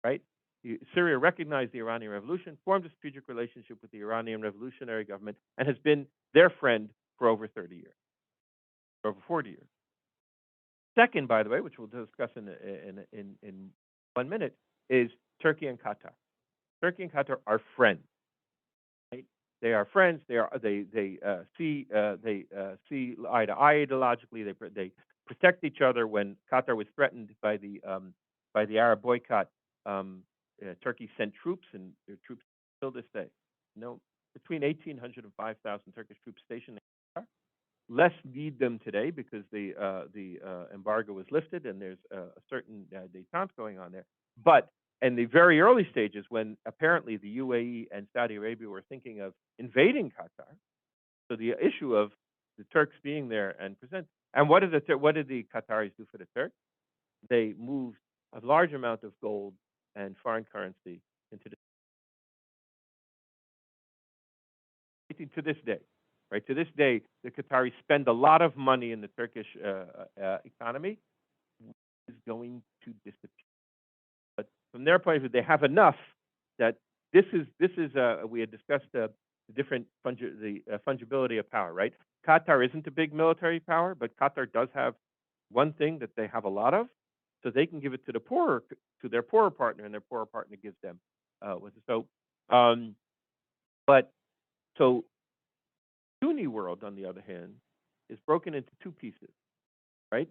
right? Syria recognized the Iranian Revolution, formed a strategic relationship with the Iranian Revolutionary Government, and has been their friend for over 30 years, over 40 years. Second, by the way, which we'll discuss in 1 minute, is Turkey and Qatar. Turkey and Qatar are friends. Right? They are friends. They see eye to eye ideologically. They protect each other. When Qatar was threatened by the Arab boycott, Turkey sent troops, and their troops till this day. Between 1,800 and 5,000 Turkish troops stationed in Qatar. Less need them today because the embargo was lifted, and there's a certain detente going on there. But in the very early stages, when apparently the UAE and Saudi Arabia were thinking of invading Qatar, so the issue of the Turks being there and what did the Qataris do for the Turks? They moved a large amount of gold and foreign currency into to this day, right? To this day, the Qataris spend a lot of money in the Turkish economy, which is going to disappear. But from their point of view, they have enough that this is we had discussed the different fungibility of power, right? Qatar isn't a big military power, but Qatar does have one thing that they have a lot of, so they can give it to their poorer partner, and their poorer partner gives them so Sunni world, on the other hand, is broken into two pieces, right?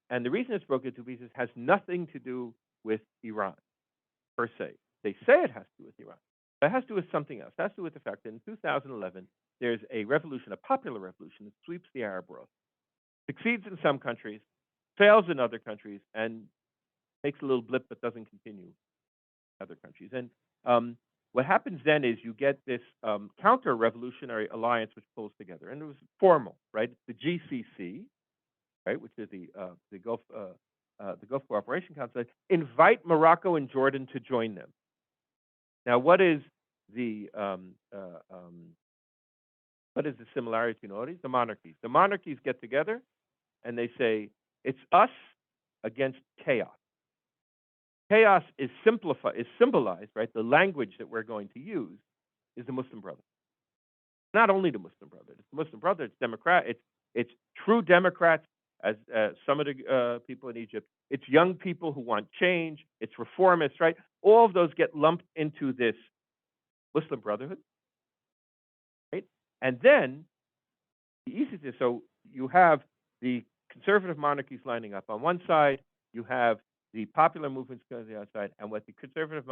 And the reason it's broken into two pieces has nothing to do with Iran per se. They say it has to do with Iran, but it has to do with something else. It has to do with the fact that in 2011 there's a revolution, a popular revolution, that sweeps the Arab world, succeeds in some countries, fails in other countries, and makes a little blip but doesn't continue in other countries. And what happens then is you get this counter-revolutionary alliance which pulls together, and it was formal, right? The GCC, right, which is the Gulf Cooperation Council, invite Morocco and Jordan to join them. Now, what is the similarity between all these? The monarchies. The monarchies get together and they say it's us against chaos. Chaos is symbolized, right? The language that we're going to use is the Muslim Brotherhood. Not only the Muslim Brotherhood, it's the Muslim Brotherhood, it's Democrat, it's true Democrats, as some of the people in Egypt. It's young people who want change. It's reformists, right? All of those get lumped into this Muslim Brotherhood, right? And then so you have the conservative monarchies lining up on one side. You have the popular movements going to the other side, and what the conservative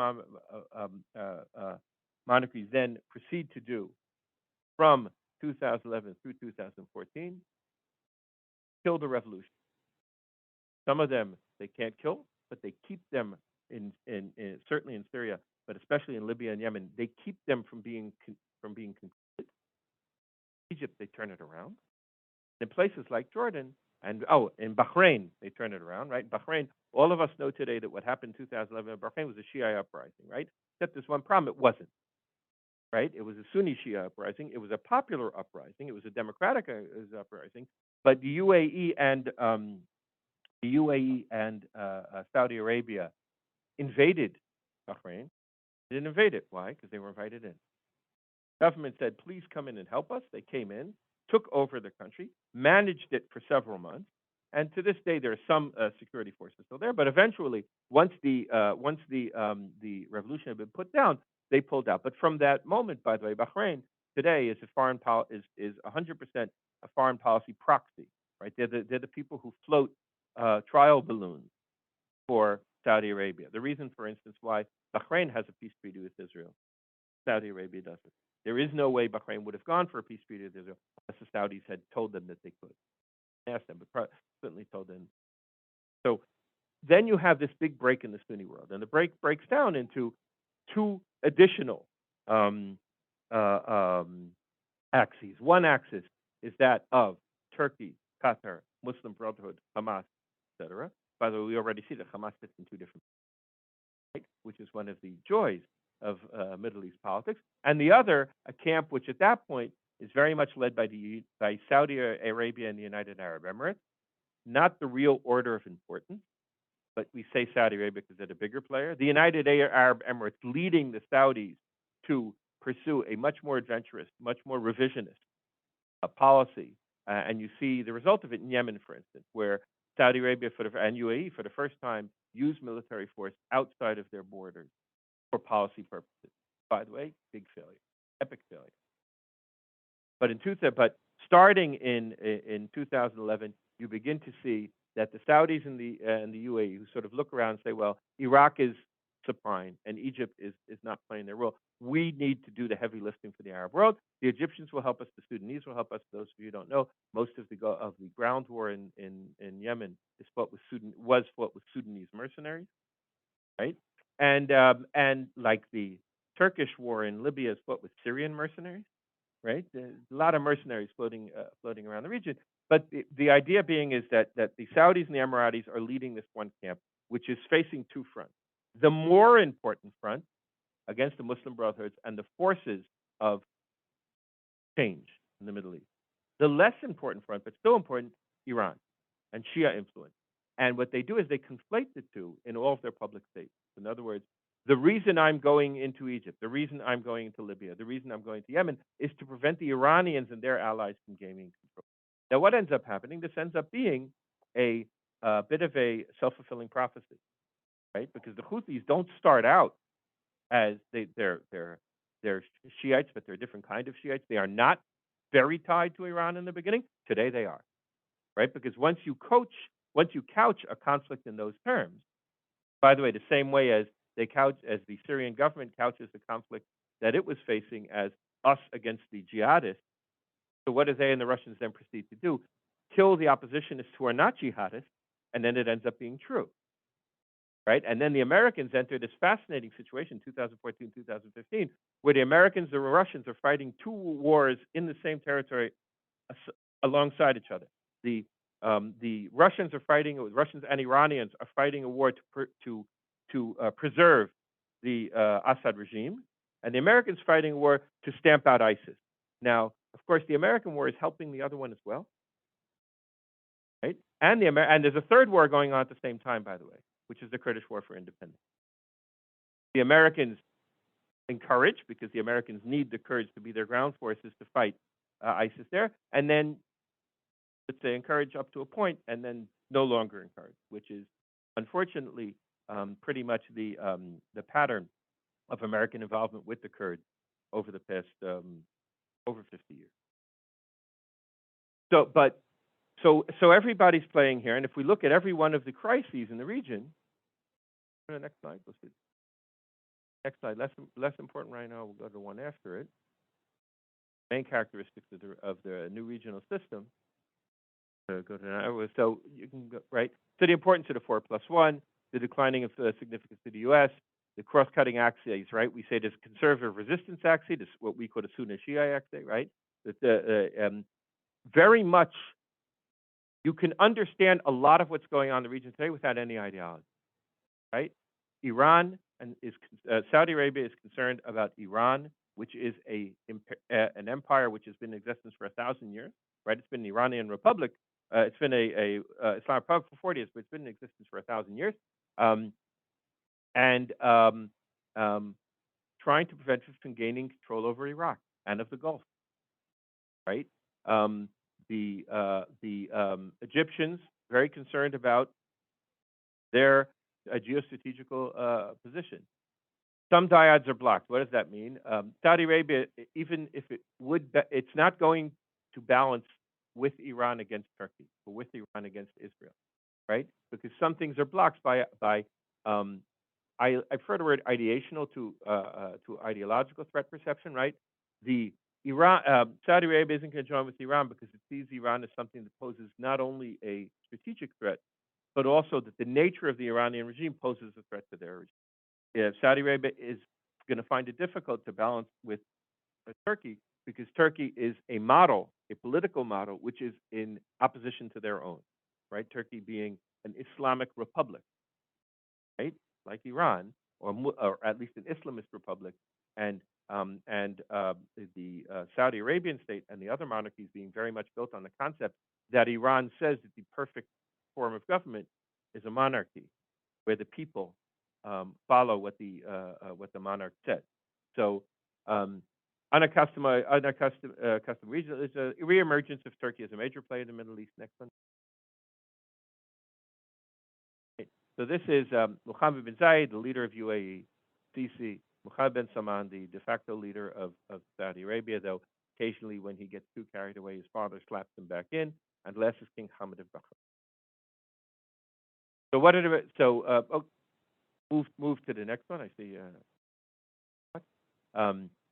monarchies then proceed to do from 2011 through 2014, kill the revolution. Some of them they can't kill, but they keep them in certainly in Syria, but especially in Libya and Yemen. They keep them from being concluded. Egypt, they turn it around. In places like Jordan and in Bahrain, they turn it around, right? Bahrain, all of us know today that what happened in 2011 in Bahrain was a Shia uprising, right? Except there's one problem: it wasn't. right? It was a Sunni Shia uprising. It was a popular uprising. It was a democratic uprising. But the UAE and Saudi Arabia invaded Bahrain. They didn't invade it. Why? Because they were invited in. Government said, please come in and help us. They came in, took over the country, managed it for several months. And to this day, there are some security forces still there. But eventually, once the revolution had been put down, they pulled out. But from that moment, by the way, Bahrain today is a is 100% a foreign policy proxy, right? They're the people who float trial balloons for Saudi Arabia. The reason, for instance, why Bahrain has a peace treaty with Israel, Saudi Arabia doesn't. There is no way Bahrain would have gone for a peace treaty with Israel unless the Saudis had told them that they could. Asked them, but certainly told them. So then you have this big break in the Sunni world, and the break breaks down into two additional um, axes. One axis is that of Turkey, Qatar, Muslim Brotherhood, Hamas, etc. By the way, we already see that Hamas sits in two different, right, which is one of the joys of Middle East politics, and the other, a camp which at that point is very much led by Saudi Arabia and the United Arab Emirates, not the real order of importance, but we say Saudi Arabia because they're the bigger player. The United Arab Emirates leading the Saudis to pursue a much more adventurous, much more revisionist policy, and you see the result of it in Yemen, for instance, where Saudi Arabia and UAE for the first time used military force outside of their borders for policy purposes. By the way, big failure, epic failure. But starting in 2011, you begin to see that the Saudis and the UAE, who sort of look around and say, well, Iraq is supine and Egypt is not playing their role. We need to do the heavy lifting for the Arab world. The Egyptians will help us. The Sudanese will help us. Those of you who don't know, most of the ground war in Yemen was fought with Sudanese mercenaries, right? And like the Turkish war in Libya is fought with Syrian mercenaries, right? There's a lot of mercenaries floating around the region. But the idea being is that the Saudis and the Emiratis are leading this one camp, which is facing two fronts. The more important front against the Muslim Brotherhoods and the forces of change in the Middle East. The less important front, but still important, Iran and Shia influence. And what they do is they conflate the two in all of their public statements. In other words, the reason I'm going into Egypt, the reason I'm going into Libya, the reason I'm going to Yemen is to prevent the Iranians and their allies from gaining control. Now, what ends up happening? This ends up being a bit of a self-fulfilling prophecy, right? Because the Houthis don't start out as they're Shiites, but they're a different kind of Shiites. They are not very tied to Iran in the beginning. Today they are, right? Because once you couch a conflict in those terms, by the way, the same way as the Syrian government couches the conflict that it was facing as us against the jihadists. So what do they and the Russians then proceed to do? Kill the oppositionists who are not jihadists, and then it ends up being true, right? And then the Americans enter this fascinating situation, 2014, 2015, where the Americans and the Russians are fighting two wars in the same territory alongside each other. The Russians and Iranians are fighting a war to preserve the Assad regime, and the Americans fighting a war to stamp out ISIS. Now, of course, the American war is helping the other one as well, right? And there's a third war going on at the same time, by the way, which is the Kurdish War for Independence. The Americans encourage, because the Americans need the Kurds to be their ground forces to fight ISIS there, and then let's say encourage up to a point, and then no longer encourage, which is unfortunately pretty much the pattern of American involvement with the Kurds over the past over 50 years. So everybody's playing here, and if we look at every one of the crises in the region, next slide, let's see. Next slide, less important right now. We'll go to the one after it. Main characteristics of the new regional system. Go to so you can go right. So the importance of the 4+1, the declining of significance to the U.S., the cross-cutting axes, right? We say there's a conservative resistance axis, this what we call the Sunni Shia axis, right? That very much you can understand a lot of what's going on in the region today without any ideology, right? Saudi Arabia is concerned about Iran which is an empire which has been in existence for 1,000 years, right? It's been an Iranian republic. It's been a Islamic republic for 40 years, but it's been in existence for 1,000 years. Um, and trying to prevent it from gaining control over Iraq and of the Gulf, right? Um, the Egyptians very concerned about their geostrategical position. Some dyads are blocked. What does that mean? Saudi Arabia, even if it would, it's not going to balance with Iran against Turkey or with Iran against Israel, right? Because some things are blocked by um, I prefer the word ideational to ideological threat perception, right? The Saudi Arabia isn't going to join with Iran because it sees Iran as something that poses not only a strategic threat, but also that the nature of the Iranian regime poses a threat to their regime. Yeah, Saudi Arabia is going to find it difficult to balance with Turkey because Turkey is a model, a political model, which is in opposition to their own, right? Turkey being an Islamic republic, right, like Iran, or at least an Islamist republic, and the Saudi Arabian state and the other monarchies being very much built on the concept that Iran says that the perfect form of government is a monarchy, where the people follow what the monarch said. So, unaccustomed custom region is a reemergence of Turkey as a major player in the Middle East. Next one. So this is Mohammed bin Zayed, the leader of UAE, Sisi, Mohammed bin Salman, the de facto leader of Saudi Arabia, though occasionally when he gets too carried away, his father slaps him back in, and last is King Hamad of Bahrain. So what are the, so move to the next one. I see.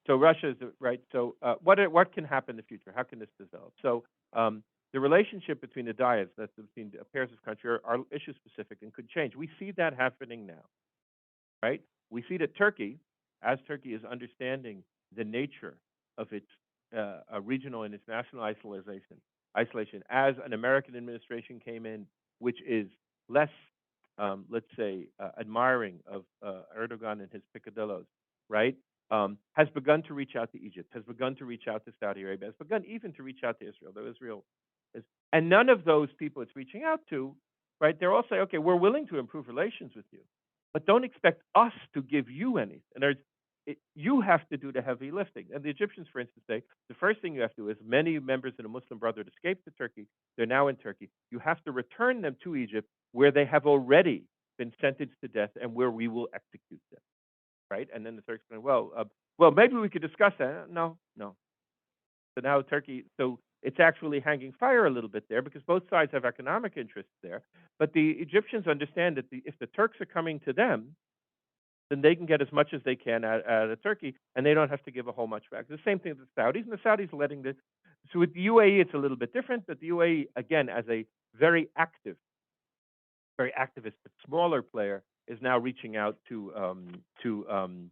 So Russia is right. So what can happen in the future? How can this develop? So the relationship between the dyads, that's between the pairs of country, are issue specific and could change. We see that happening now, right? We see that Turkey, as Turkey is understanding the nature of its regional and its national isolation, as an American administration came in, which is less, let's say, admiring of Erdogan and his picadillos, right? Has begun to reach out to Egypt, has begun to reach out to Saudi Arabia, has begun even to reach out to Israel, though Israel is, and none of those people it's reaching out to, right? They're all saying, okay, we're willing to improve relations with you, but don't expect us to give you anything. And you have to do the heavy lifting. And the Egyptians, for instance, say the first thing you have to do is many members of the Muslim Brotherhood escaped to Turkey. They're now in Turkey. You have to return them to Egypt, where they have already been sentenced to death and where we will execute them. Right? And then the Turks going, well, maybe we could discuss that. No, no. So now Turkey, so it's actually hanging fire a little bit there because both sides have economic interests there. But the Egyptians understand that if the Turks are coming to them, then they can get as much as they can out of Turkey, and they don't have to give a whole much back. The same thing with the Saudis, and the Saudis letting the. So with the UAE, it's a little bit different, but the UAE, again, as a very activist, but smaller player, is now reaching out to Turkey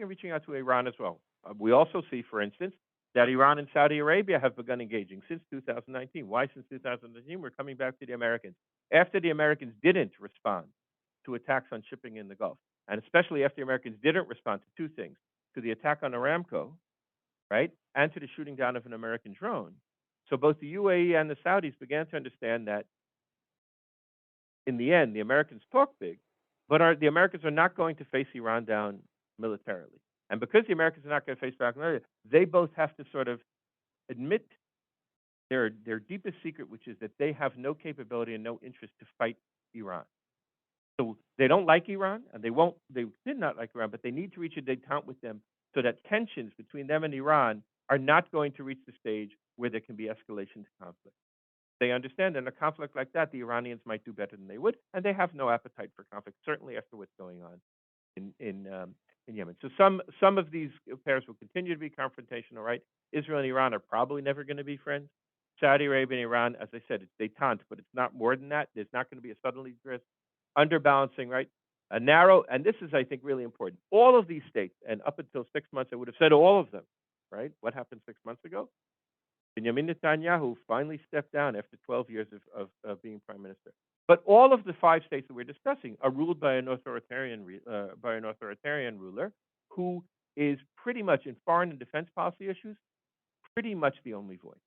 and reaching out to Iran as well. We also see, for instance, that Iran and Saudi Arabia have begun engaging since 2019. Why since 2019? We're coming back to the Americans. After the Americans didn't respond to attacks on shipping in the Gulf, and especially after the Americans didn't respond to two things, to the attack on Aramco, right, and to the shooting down of an American drone. So both the UAE and the Saudis began to understand that in the end, the Americans talk big, but the Americans are not going to face Iran down militarily. And because the Americans are not going to face back militarily, they both have to sort of admit their deepest secret, which is that they have no capability and no interest to fight Iran. So they don't like Iran, and they did not like Iran, but they need to reach a detente with them so that tensions between them and Iran are not going to reach the stage where there can be escalation to conflict. They understand in a conflict like that, the Iranians might do better than they would, and they have no appetite for conflict, certainly after what's going on in Yemen. So some of these pairs will continue to be confrontational, right? Israel and Iran are probably never going to be friends. Saudi Arabia and Iran, as I said, it's detente, but it's not more than that. There's not going to be a suddenly risk. Underbalancing, right? A narrow, and this is, I think, really important. All of these states, and up until 6 months, I would have said all of them, right? What happened 6 months ago? Benjamin Netanyahu finally stepped down after 12 years of being prime minister. But all of the 5 states that we're discussing are ruled by an authoritarian ruler, who is pretty much in foreign and defense policy issues, pretty much the only voice.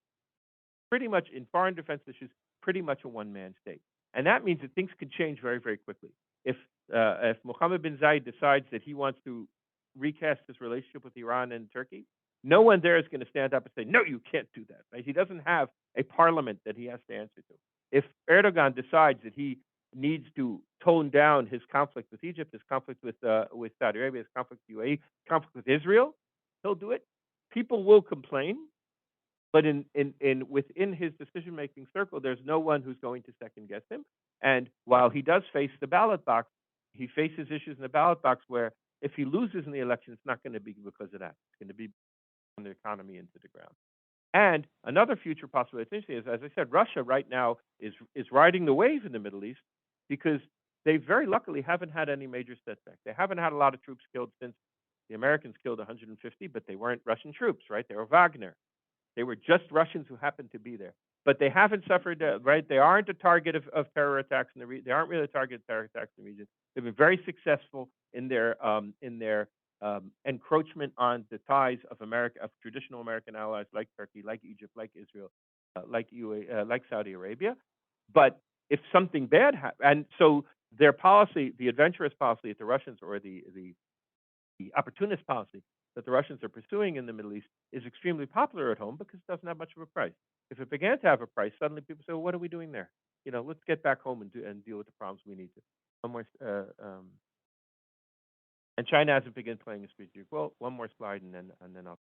Pretty much in foreign defense issues, pretty much a one-man state. And that means that things could change very, very quickly. If Mohammed bin Zayed decides that he wants to recast his relationship with Iran and Turkey, no one there is going to stand up and say, "No, you can't do that." Right? He doesn't have a parliament that he has to answer to. If Erdogan decides that he needs to tone down his conflict with Egypt, his conflict with Saudi Arabia, his conflict with UAE, conflict with Israel, he'll do it. People will complain, but within his decision making circle, there's no one who's going to second guess him. And while he does face the ballot box, he faces issues in the ballot box where if he loses in the election, it's not going to be because of that. It's going to be on the economy into the ground. And another future possibility is, as I said, Russia right now is riding the wave in the Middle East because they very luckily haven't had any major setbacks. They haven't had a lot of troops killed since the Americans killed 150, but they weren't Russian troops, right? They were Wagner. They were just Russians who happened to be there. But they haven't suffered, right? They aren't a target of terror attacks in the region. They aren't really a target of terror attacks in the region. They've been very successful in their encroachment on the ties of America, of traditional American allies like Turkey, like Egypt, like Israel, like like Saudi Arabia. But if something bad happens, and so their policy, the adventurous policy that the Russians or the opportunist policy that the Russians are pursuing in the Middle East is extremely popular at home because it doesn't have much of a price. If it began to have a price, suddenly people say, well, "What are we doing there? Let's get back home and deal with the problems we need to." One more, and China hasn't begun playing a strategic. Well, one more slide, and then I'll.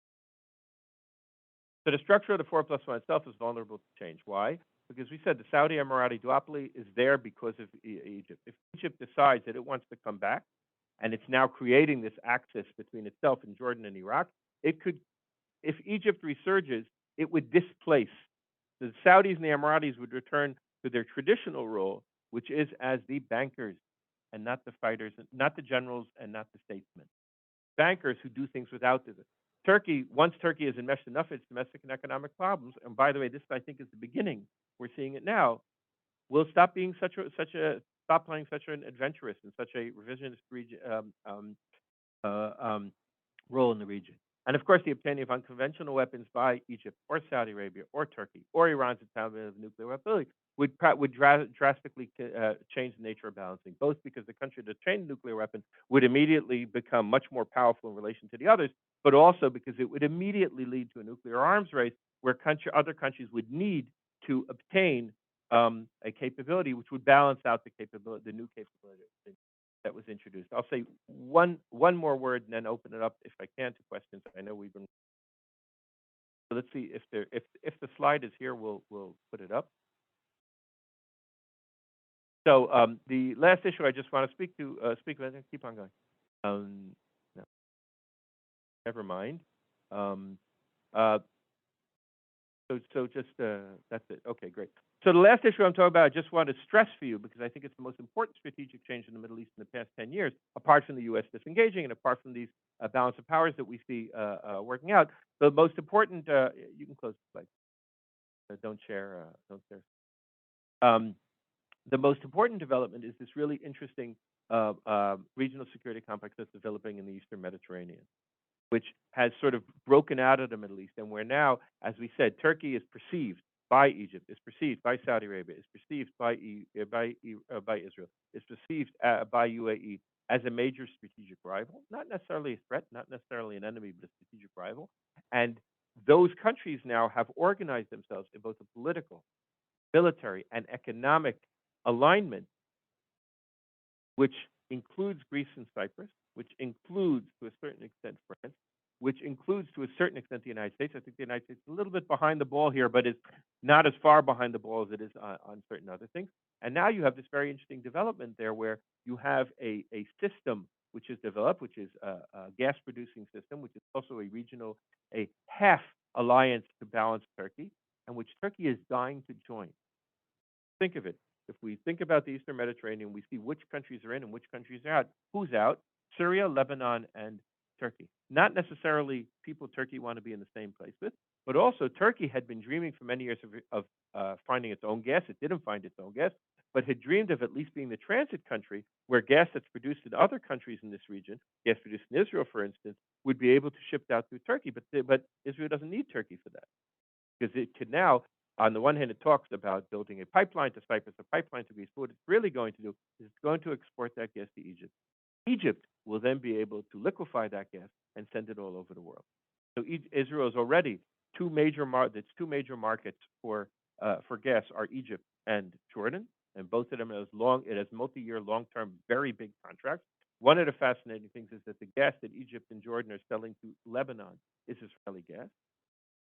So the structure of the 4+1 itself is vulnerable to change. Why? Because we said the Saudi Emirati duopoly is there because of Egypt. If Egypt decides that it wants to come back, and it's now creating this axis between itself and Jordan and Iraq, it could, if Egypt resurges, it would displace. The Saudis and the Emiratis would return to their traditional role, which is as the bankers and not the fighters, not the generals and not the statesmen. Bankers who do things without the Turkey. Once Turkey has enmeshed enough of its domestic and economic problems, and by the way, this I think is the beginning. We're seeing it now. We'll stop being stop playing such an adventurous and such a revisionist region, role in the region. And of course, the obtaining of unconventional weapons by Egypt or Saudi Arabia or Turkey or Iran's establishment of nuclear weaponry would drastically change the nature of balancing, both because the country that trained a nuclear weapon would immediately become much more powerful in relation to the others, but also because it would immediately lead to a nuclear arms race where other countries would need to obtain a capability which would balance out the new capability that was introduced. I'll say one more word and then open it up if I can to questions. I know we've been. So let's see if the slide is here. We'll put it up. So the last issue I just want to speak about. Keep on going. No, never mind. So just that's it. Okay, great. So the last issue I'm talking about, I just want to stress for you because I think it's the most important strategic change in the Middle East in the past 10 years, apart from the U.S. disengaging and apart from these balance of powers that we see working out. The most important, you can close the slide. Don't share. The most important development is this really interesting regional security complex that's developing in the Eastern Mediterranean, which has sort of broken out of the Middle East, and where now, as we said, Turkey is perceived by Egypt, is perceived by Saudi Arabia, is perceived by Israel, is perceived by UAE as a major strategic rival, not necessarily a threat, not necessarily an enemy, but a strategic rival. And those countries now have organized themselves in both a political, military, and economic alignment, which includes Greece and Cyprus, which includes, to a certain extent, France, which includes, to a certain extent, the United States. I think the United States is a little bit behind the ball here, but it's not as far behind the ball as it is on certain other things. And now you have this very interesting development there where you have a system which is developed, which is a gas-producing system, which is also a half alliance to balance Turkey, and which Turkey is dying to join. Think of it. If we think about the Eastern Mediterranean, we see which countries are in and which countries are out. Who's out? Syria, Lebanon, and Turkey. Not necessarily people Turkey want to be in the same place with, but also Turkey had been dreaming for many years of finding its own gas. It didn't find its own gas, but had dreamed of at least being the transit country where gas that's produced in other countries in this region, gas produced in Israel, for instance, would be able to ship out through Turkey. But Israel doesn't need Turkey for that because it could now, on the one hand, it talks about building a pipeline to Cyprus, a pipeline to Greece. But what it's really going to do is it's going to export that gas to Egypt. Egypt will then be able to liquefy that gas and send it all over the world. So Israel is already its two major markets for gas are Egypt and Jordan, and both of them it has multi-year, long-term, very big contracts. One of the fascinating things is that the gas that Egypt and Jordan are selling to Lebanon is Israeli gas,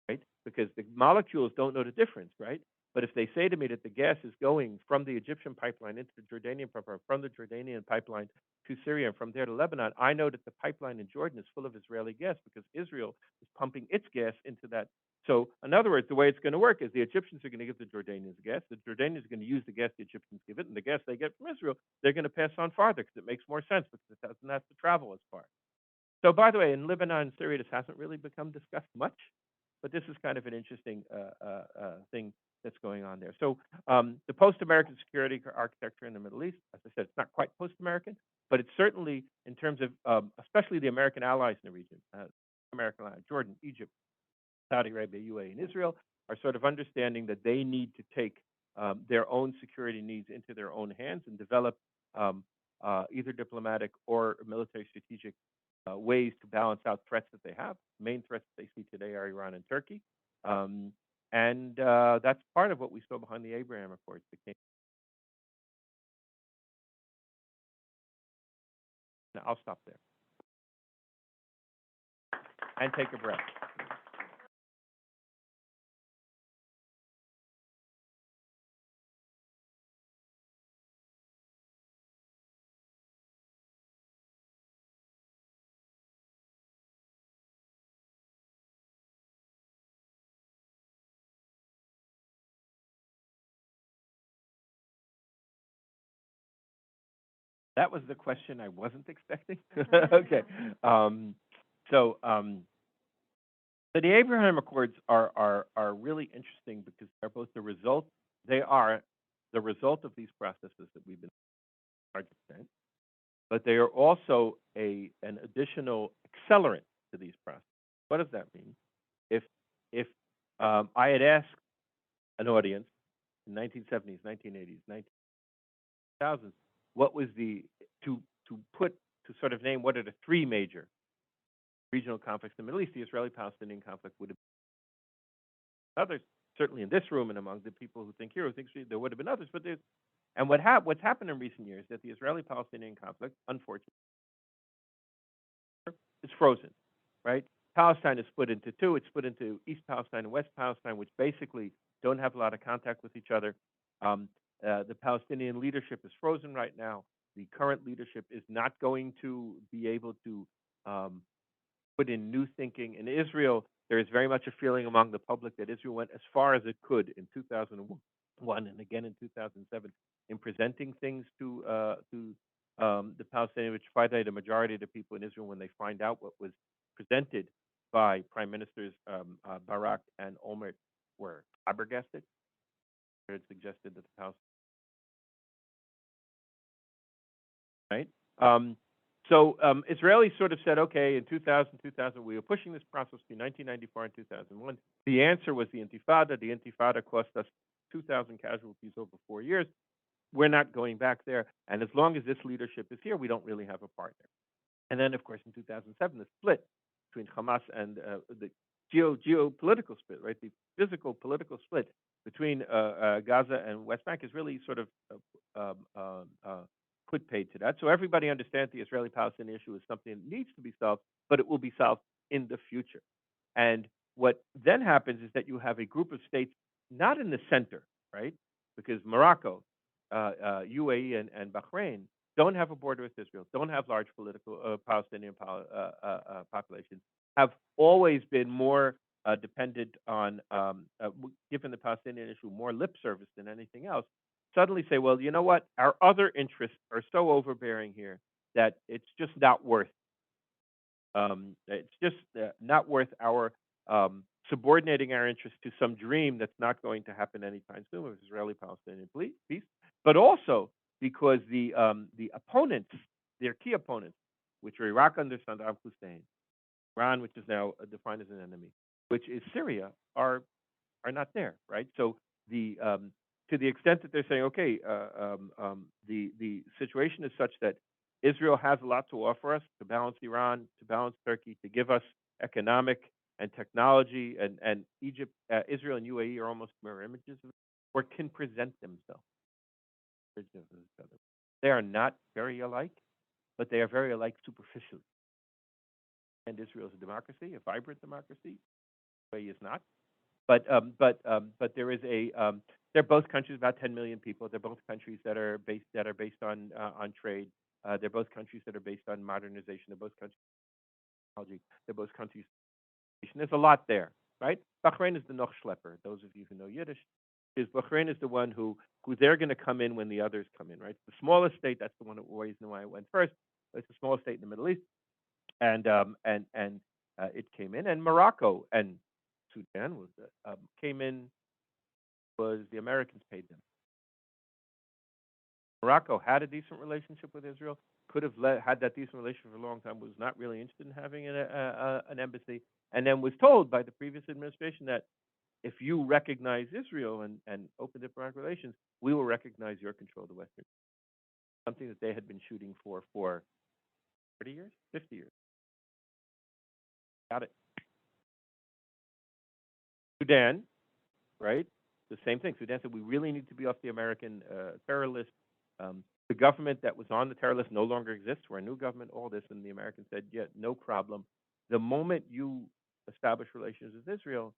right? Because the molecules don't know the difference, right? But if they say to me that the gas is going from the Egyptian pipeline into the Jordanian pipeline, from the Jordanian pipeline to Syria, and from there to Lebanon, I know that the pipeline in Jordan is full of Israeli gas because Israel is pumping its gas into that. So, in other words, the way it's going to work is the Egyptians are going to give the Jordanians gas. The Jordanians are going to use the gas the Egyptians give it, and the gas they get from Israel, they're going to pass on farther because it makes more sense because it doesn't have to travel as far. So, by the way, in Lebanon and Syria, this hasn't really become discussed much, but this is kind of an interesting thing that's going on there. So, the post-American security architecture in the Middle East, as I said, it's not quite post-American, but it's certainly in terms of, especially the American allies in the region, American allies, Jordan, Egypt, Saudi Arabia, UAE, and Israel, are sort of understanding that they need to take their own security needs into their own hands and develop um, either diplomatic or military strategic ways to balance out threats that they have. Main threats they see today are Iran and Turkey. Um, and that's part of what we saw behind the Abraham Accords that came. Now, I'll stop there and take a breath. That was the question I wasn't expecting. Okay. Um, so, um, so the Abraham Accords are really interesting because they're both the result. They are the result of these processes that we've been to a large extent, but they are also an additional accelerant to these processes. What does that mean? If if I had asked an audience in 1970s, 1980s, 1900s, what was the to put to sort of name what are the three major regional conflicts in the Middle East, the Israeli-Palestinian conflict would have been others. Certainly in this room and among the people who think here, who think there would have been others, but there's and what's happened in recent years is that the Israeli-Palestinian conflict, unfortunately, is frozen, right? Palestine is split into two. It's split into East Palestine and West Palestine, which basically don't have a lot of contact with each other. Um, the Palestinian leadership is frozen right now. The current leadership is not going to be able to um, put in new thinking. In Israel, there is very much a feeling among the public that Israel went as far as it could in 2001 and again in 2007 in presenting things to the Palestinians, which finally the majority of the people in Israel, when they find out what was presented by Prime Ministers Barak and Olmert, were flabbergasted. It suggested that the Palestinians, right? Um, so Israelis sort of said, okay, in 2000, we were pushing this process between 1994 and 2001. The answer was the Intifada. The Intifada cost us 2,000 casualties over 4 years. We're not going back there. And as long as this leadership is here, we don't really have a partner. And then, of course, in 2007, the split between Hamas and the geopolitical split, right? The physical political split between Gaza and West Bank is really sort of um, uh, uh, put paid to that. So everybody understands the Israeli-Palestinian issue is something that needs to be solved, but it will be solved in the future. And what then happens is that you have a group of states not in the center, right? Because Morocco, UAE, and Bahrain don't have a border with Israel, don't have large political Palestinian populations, have always been more dependent on, given the Palestinian issue, more lip service than anything else, suddenly say, well, you know what? Our other interests are so overbearing here that it's just not worth. It's just not worth our subordinating our interests to some dream that's not going to happen anytime soon with Israeli-Palestinian peace. but also because the opponents, their key opponents, which are Iraq under Saddam Hussein, Iran, which is now defined as an enemy, which is Syria, are not there, right? So the to the extent that they're saying, okay, the situation is such that Israel has a lot to offer us to balance Iran, to balance Turkey, to give us economic and technology, and Egypt, Israel, and UAE are almost mirror images of it, or can present themselves as each other. They are not very alike, but they are very alike superficially. And Israel is a democracy, a vibrant democracy. UAE is not. But there is a they're both countries about 10 million people. They're both countries that are based on trade. They're both countries that are based on modernization. They're both countries on technology. They're both countries. There's a lot there, right? Bahrain is the noch schlepper. Those of you who know Yiddish, is Bahrain is the one who they're going to come in when the others come in, right? The smallest state, that's the one that always knew why it went first. It's the smallest state in the Middle East, and it came in, and Morocco and Sudan came in, was the Americans paid them. Morocco had a decent relationship with Israel, could have had that decent relationship for a long time, was not really interested in having an embassy, and then was told by the previous administration that if you recognize Israel and open diplomatic relations, we will recognize your control of the Western. Something that they had been shooting for 30 years, 50 years. Got it. Sudan, right? The same thing. Sudan said we really need to be off the American terror list. The government that was on the terror list no longer exists. We're a new government. All this, and the Americans said, "Yeah, no problem." The moment you establish relations with Israel,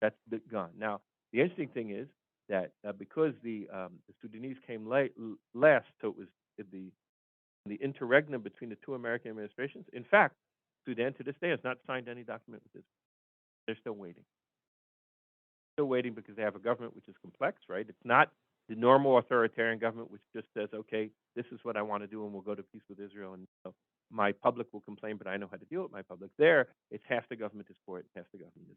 that's gone. Now, the interesting thing is that because the Sudanese came last, so it was the interregnum between the two American administrations. In fact, Sudan to this day has not signed any document with Israel. They're still waiting. Still waiting because they have a government which is complex, right? It's not the normal authoritarian government which just says, okay, this is what I want to do, and we'll go to peace with Israel, and my public will complain, but I know how to deal with my public. There, it's half the government is for it, half the government is.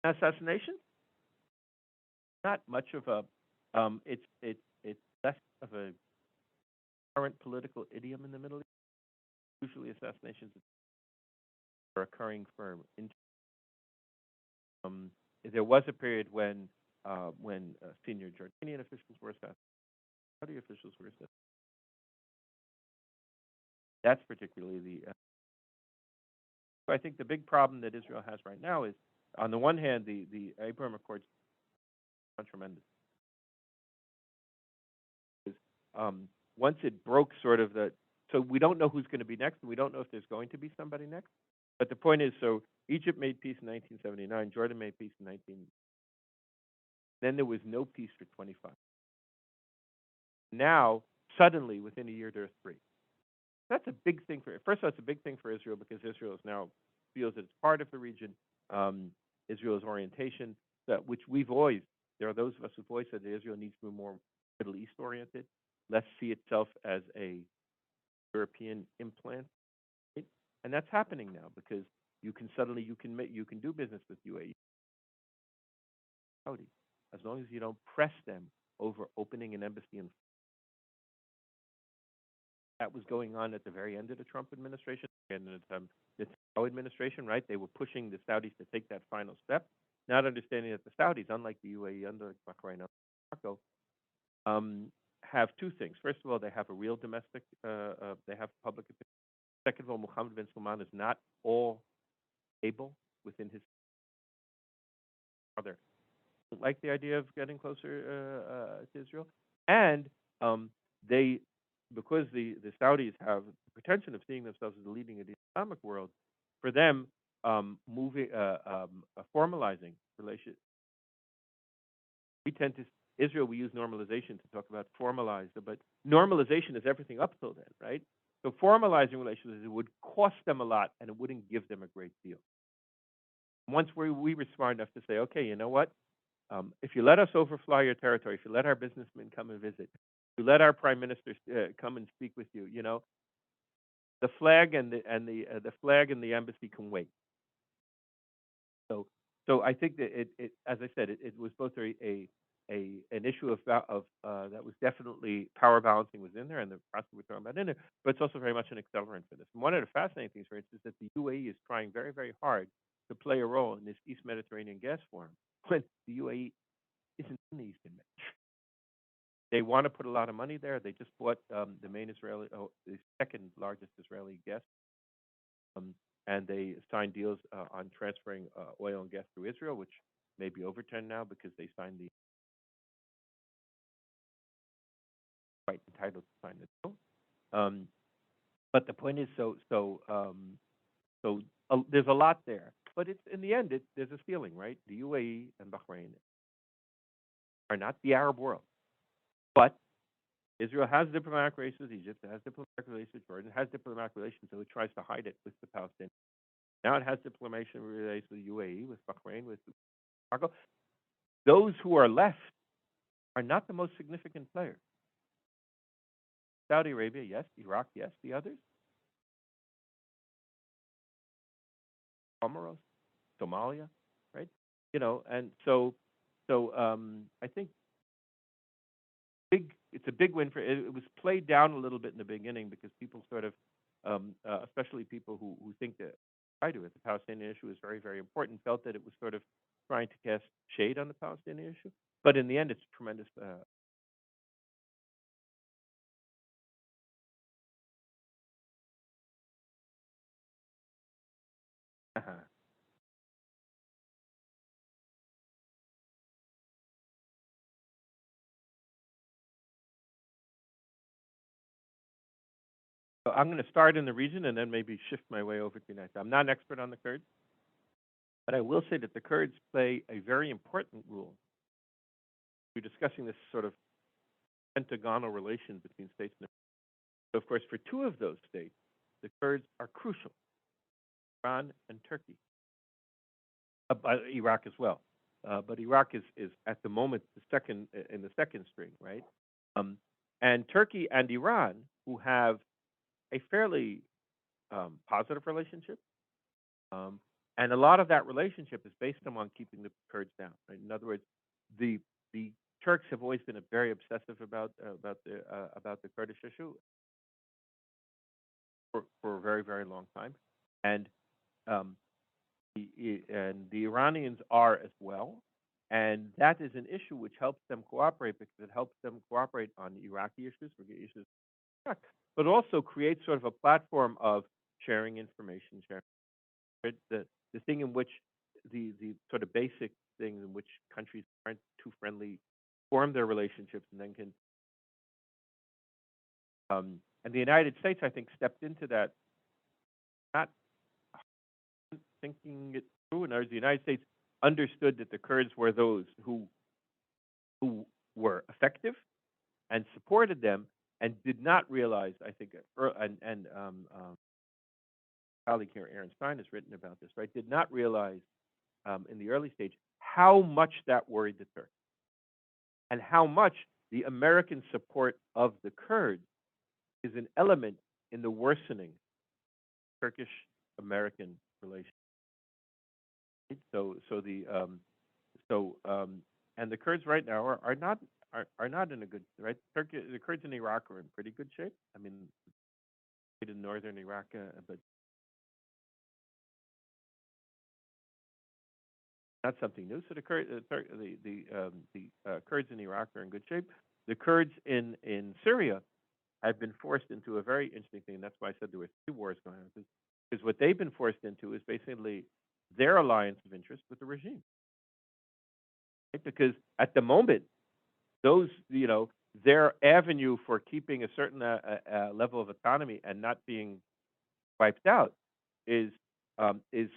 Assassination, not much of a. It's less of a current political idiom in the Middle East. Usually, assassinations are occurring for. There was a period when senior Jordanian officials were assassinated, Saudi officials were assassinated. That's particularly the. I think the big problem that Israel has right now is, on the one hand, the Abraham Accords are tremendous. Once it broke sort of so we don't know who's going to be next, and we don't know if there's going to be somebody next. But the point is, so Egypt made peace in 1979, Jordan made peace in 19. Then there was no peace for 25. Now, suddenly, within a year, there are three. That's a big thing first of all, it's a big thing for Israel because Israel now feels that it's part of the region. Israel's orientation, which there are those of us who've always said that Israel needs to be more Middle East oriented, less see itself as a European implant, right? And that's happening now because you can do business with UAE, Saudi, as long as you don't press them over opening an embassy in. That was going on at the very end of the Trump administration and the Saudi administration, right? They were pushing the Saudis to take that final step, not understanding that the Saudis, unlike the UAE, unlike Bahrain, Morocco, have two things. First of all, they have a real domestic, they have public opinion. Second of all, Mohammed bin Salman is not all able within his other. Like the idea of getting closer to Israel, and they, because the Saudis have the pretension of seeing themselves as the leading of the Islamic world, for them, formalizing relations. We tend to Israel. We use normalization to talk about formalized, but normalization is everything up till then, right? So formalizing relations, it would cost them a lot, and it wouldn't give them a great deal. Once we were smart enough to say, okay, you know what? If you let us overfly your territory, if you let our businessmen come and visit, if you let our prime minister come and speak with you, the flag and the flag and the embassy can wait. So I think that as I said, it was both a an issue of that was definitely power balancing was in there, and the process we're talking about in there, but it's also very much an accelerant for this. And one of the fascinating things, for instance, is that the UAE is trying very, very hard to play a role in this East Mediterranean gas forum when the UAE isn't in the Eastern Med. They want to put a lot of money there. They just bought the main the second largest Israeli gas, um, and they signed deals on transferring oil and gas through Israel, which may be overturned now because they signed the right entitled to sign the deal. Um, but the point is, there's a lot there. But it's in the end, there's a ceiling, right? The UAE and Bahrain are not the Arab world, but Israel has diplomatic relations. Egypt has diplomatic relations. Jordan has diplomatic relations, so it tries to hide it with the Palestinians. Now it has diplomatic relations with the UAE, with Bahrain, with Morocco. Those who are left are not the most significant players. Saudi Arabia, yes. Iraq, yes. The others, Comoros, Somalia, right? And I think it's a big win for it. It was played down a little bit in the beginning because people sort of, especially people who think that I do it, the Palestinian issue is very, very important, felt that it was sort of trying to cast shade on the Palestinian issue. But in the end, it's tremendous. So I'm going to start in the region and then maybe shift my way over to the United States. I'm not an expert on the Kurds, but I will say that the Kurds play a very important role. We're discussing this sort of pentagonal relation between states. So, of course, for two of those states, the Kurds are crucial, Iran and Turkey, Iraq as well. But Iraq is at the moment the second in the second string, right? Um, and Turkey and Iran, who have a fairly positive relationship, um, and a lot of that relationship is based on keeping the Kurds down. Right? In other words, the the Turks have always been very obsessive about the Kurdish issue for a very, very long time, and um, the Iranians are as well, and that is an issue which helps them cooperate because it helps them cooperate on Iraqi issues, issues, but also creates sort of a platform of sharing information, sharing the thing in which the sort of basic things in which countries aren't too friendly form their relationships and then can and the United States I think stepped into that not thinking it through. In other words, the United States understood that the Kurds were those who were effective and supported them and did not realize, I think, colleague here, Aaron Stein, has written about this, right? Did not realize in the early stage how much that worried the Turks and how much the American support of the Kurds is an element in the worsening Turkish-American relations. Right? And the Kurds right now are not in a good right. The Kurds in Iraq are in pretty good shape. I mean, in northern Iraq, but not something new. So the Kurds in Iraq are in good shape. The Kurds in Syria have been forced into a very interesting thing. That's why I said there were two wars going on. Because what they've been forced into is basically their alliance of interest with the regime. Right? Because at the moment, those their avenue for keeping a certain level of autonomy and not being wiped out is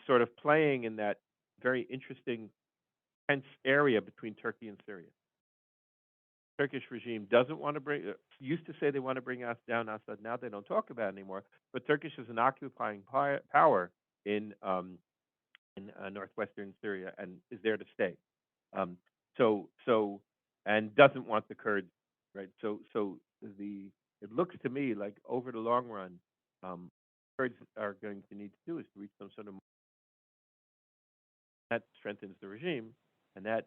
sort of playing in that very interesting tense area between Turkey and Syria. Turkish regime doesn't want to used to say they want to bring us down Assad. Now they don't talk about it anymore. But Turkish is an occupying power in northwestern Syria and is there to stay. Um, and doesn't want the Kurds, right? It looks to me like over the long run, Kurds are going to need to do is to reach some sort of that strengthens the regime, and that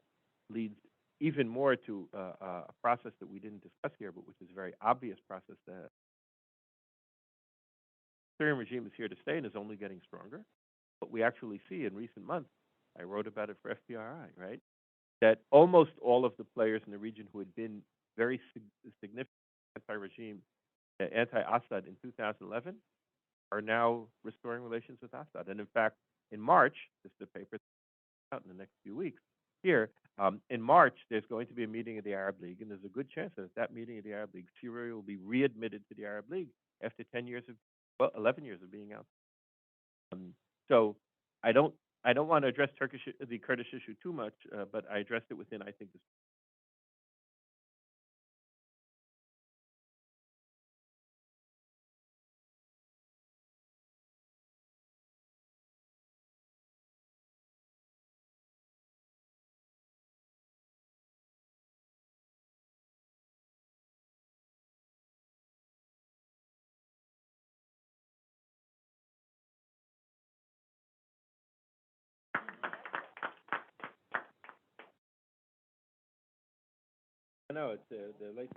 leads even more to a process that we didn't discuss here, but which is a very obvious process that the Syrian regime is here to stay and is only getting stronger. What we actually see in recent months, I wrote about it for FPRI, right? That almost all of the players in the region who had been very significant anti-regime, anti-Assad in 2011 are now restoring relations with Assad. And in fact, in March, this is a paper out in the next few weeks. Here, in March, there's going to be a meeting of the Arab League, and there's a good chance that at that meeting of the Arab League, Syria will be readmitted to the Arab League after 10 years of, well, 11 years of being out. So I don't, I don't want to address the Kurdish issue too much, but I addressed it within, I think, this. No, it's the late.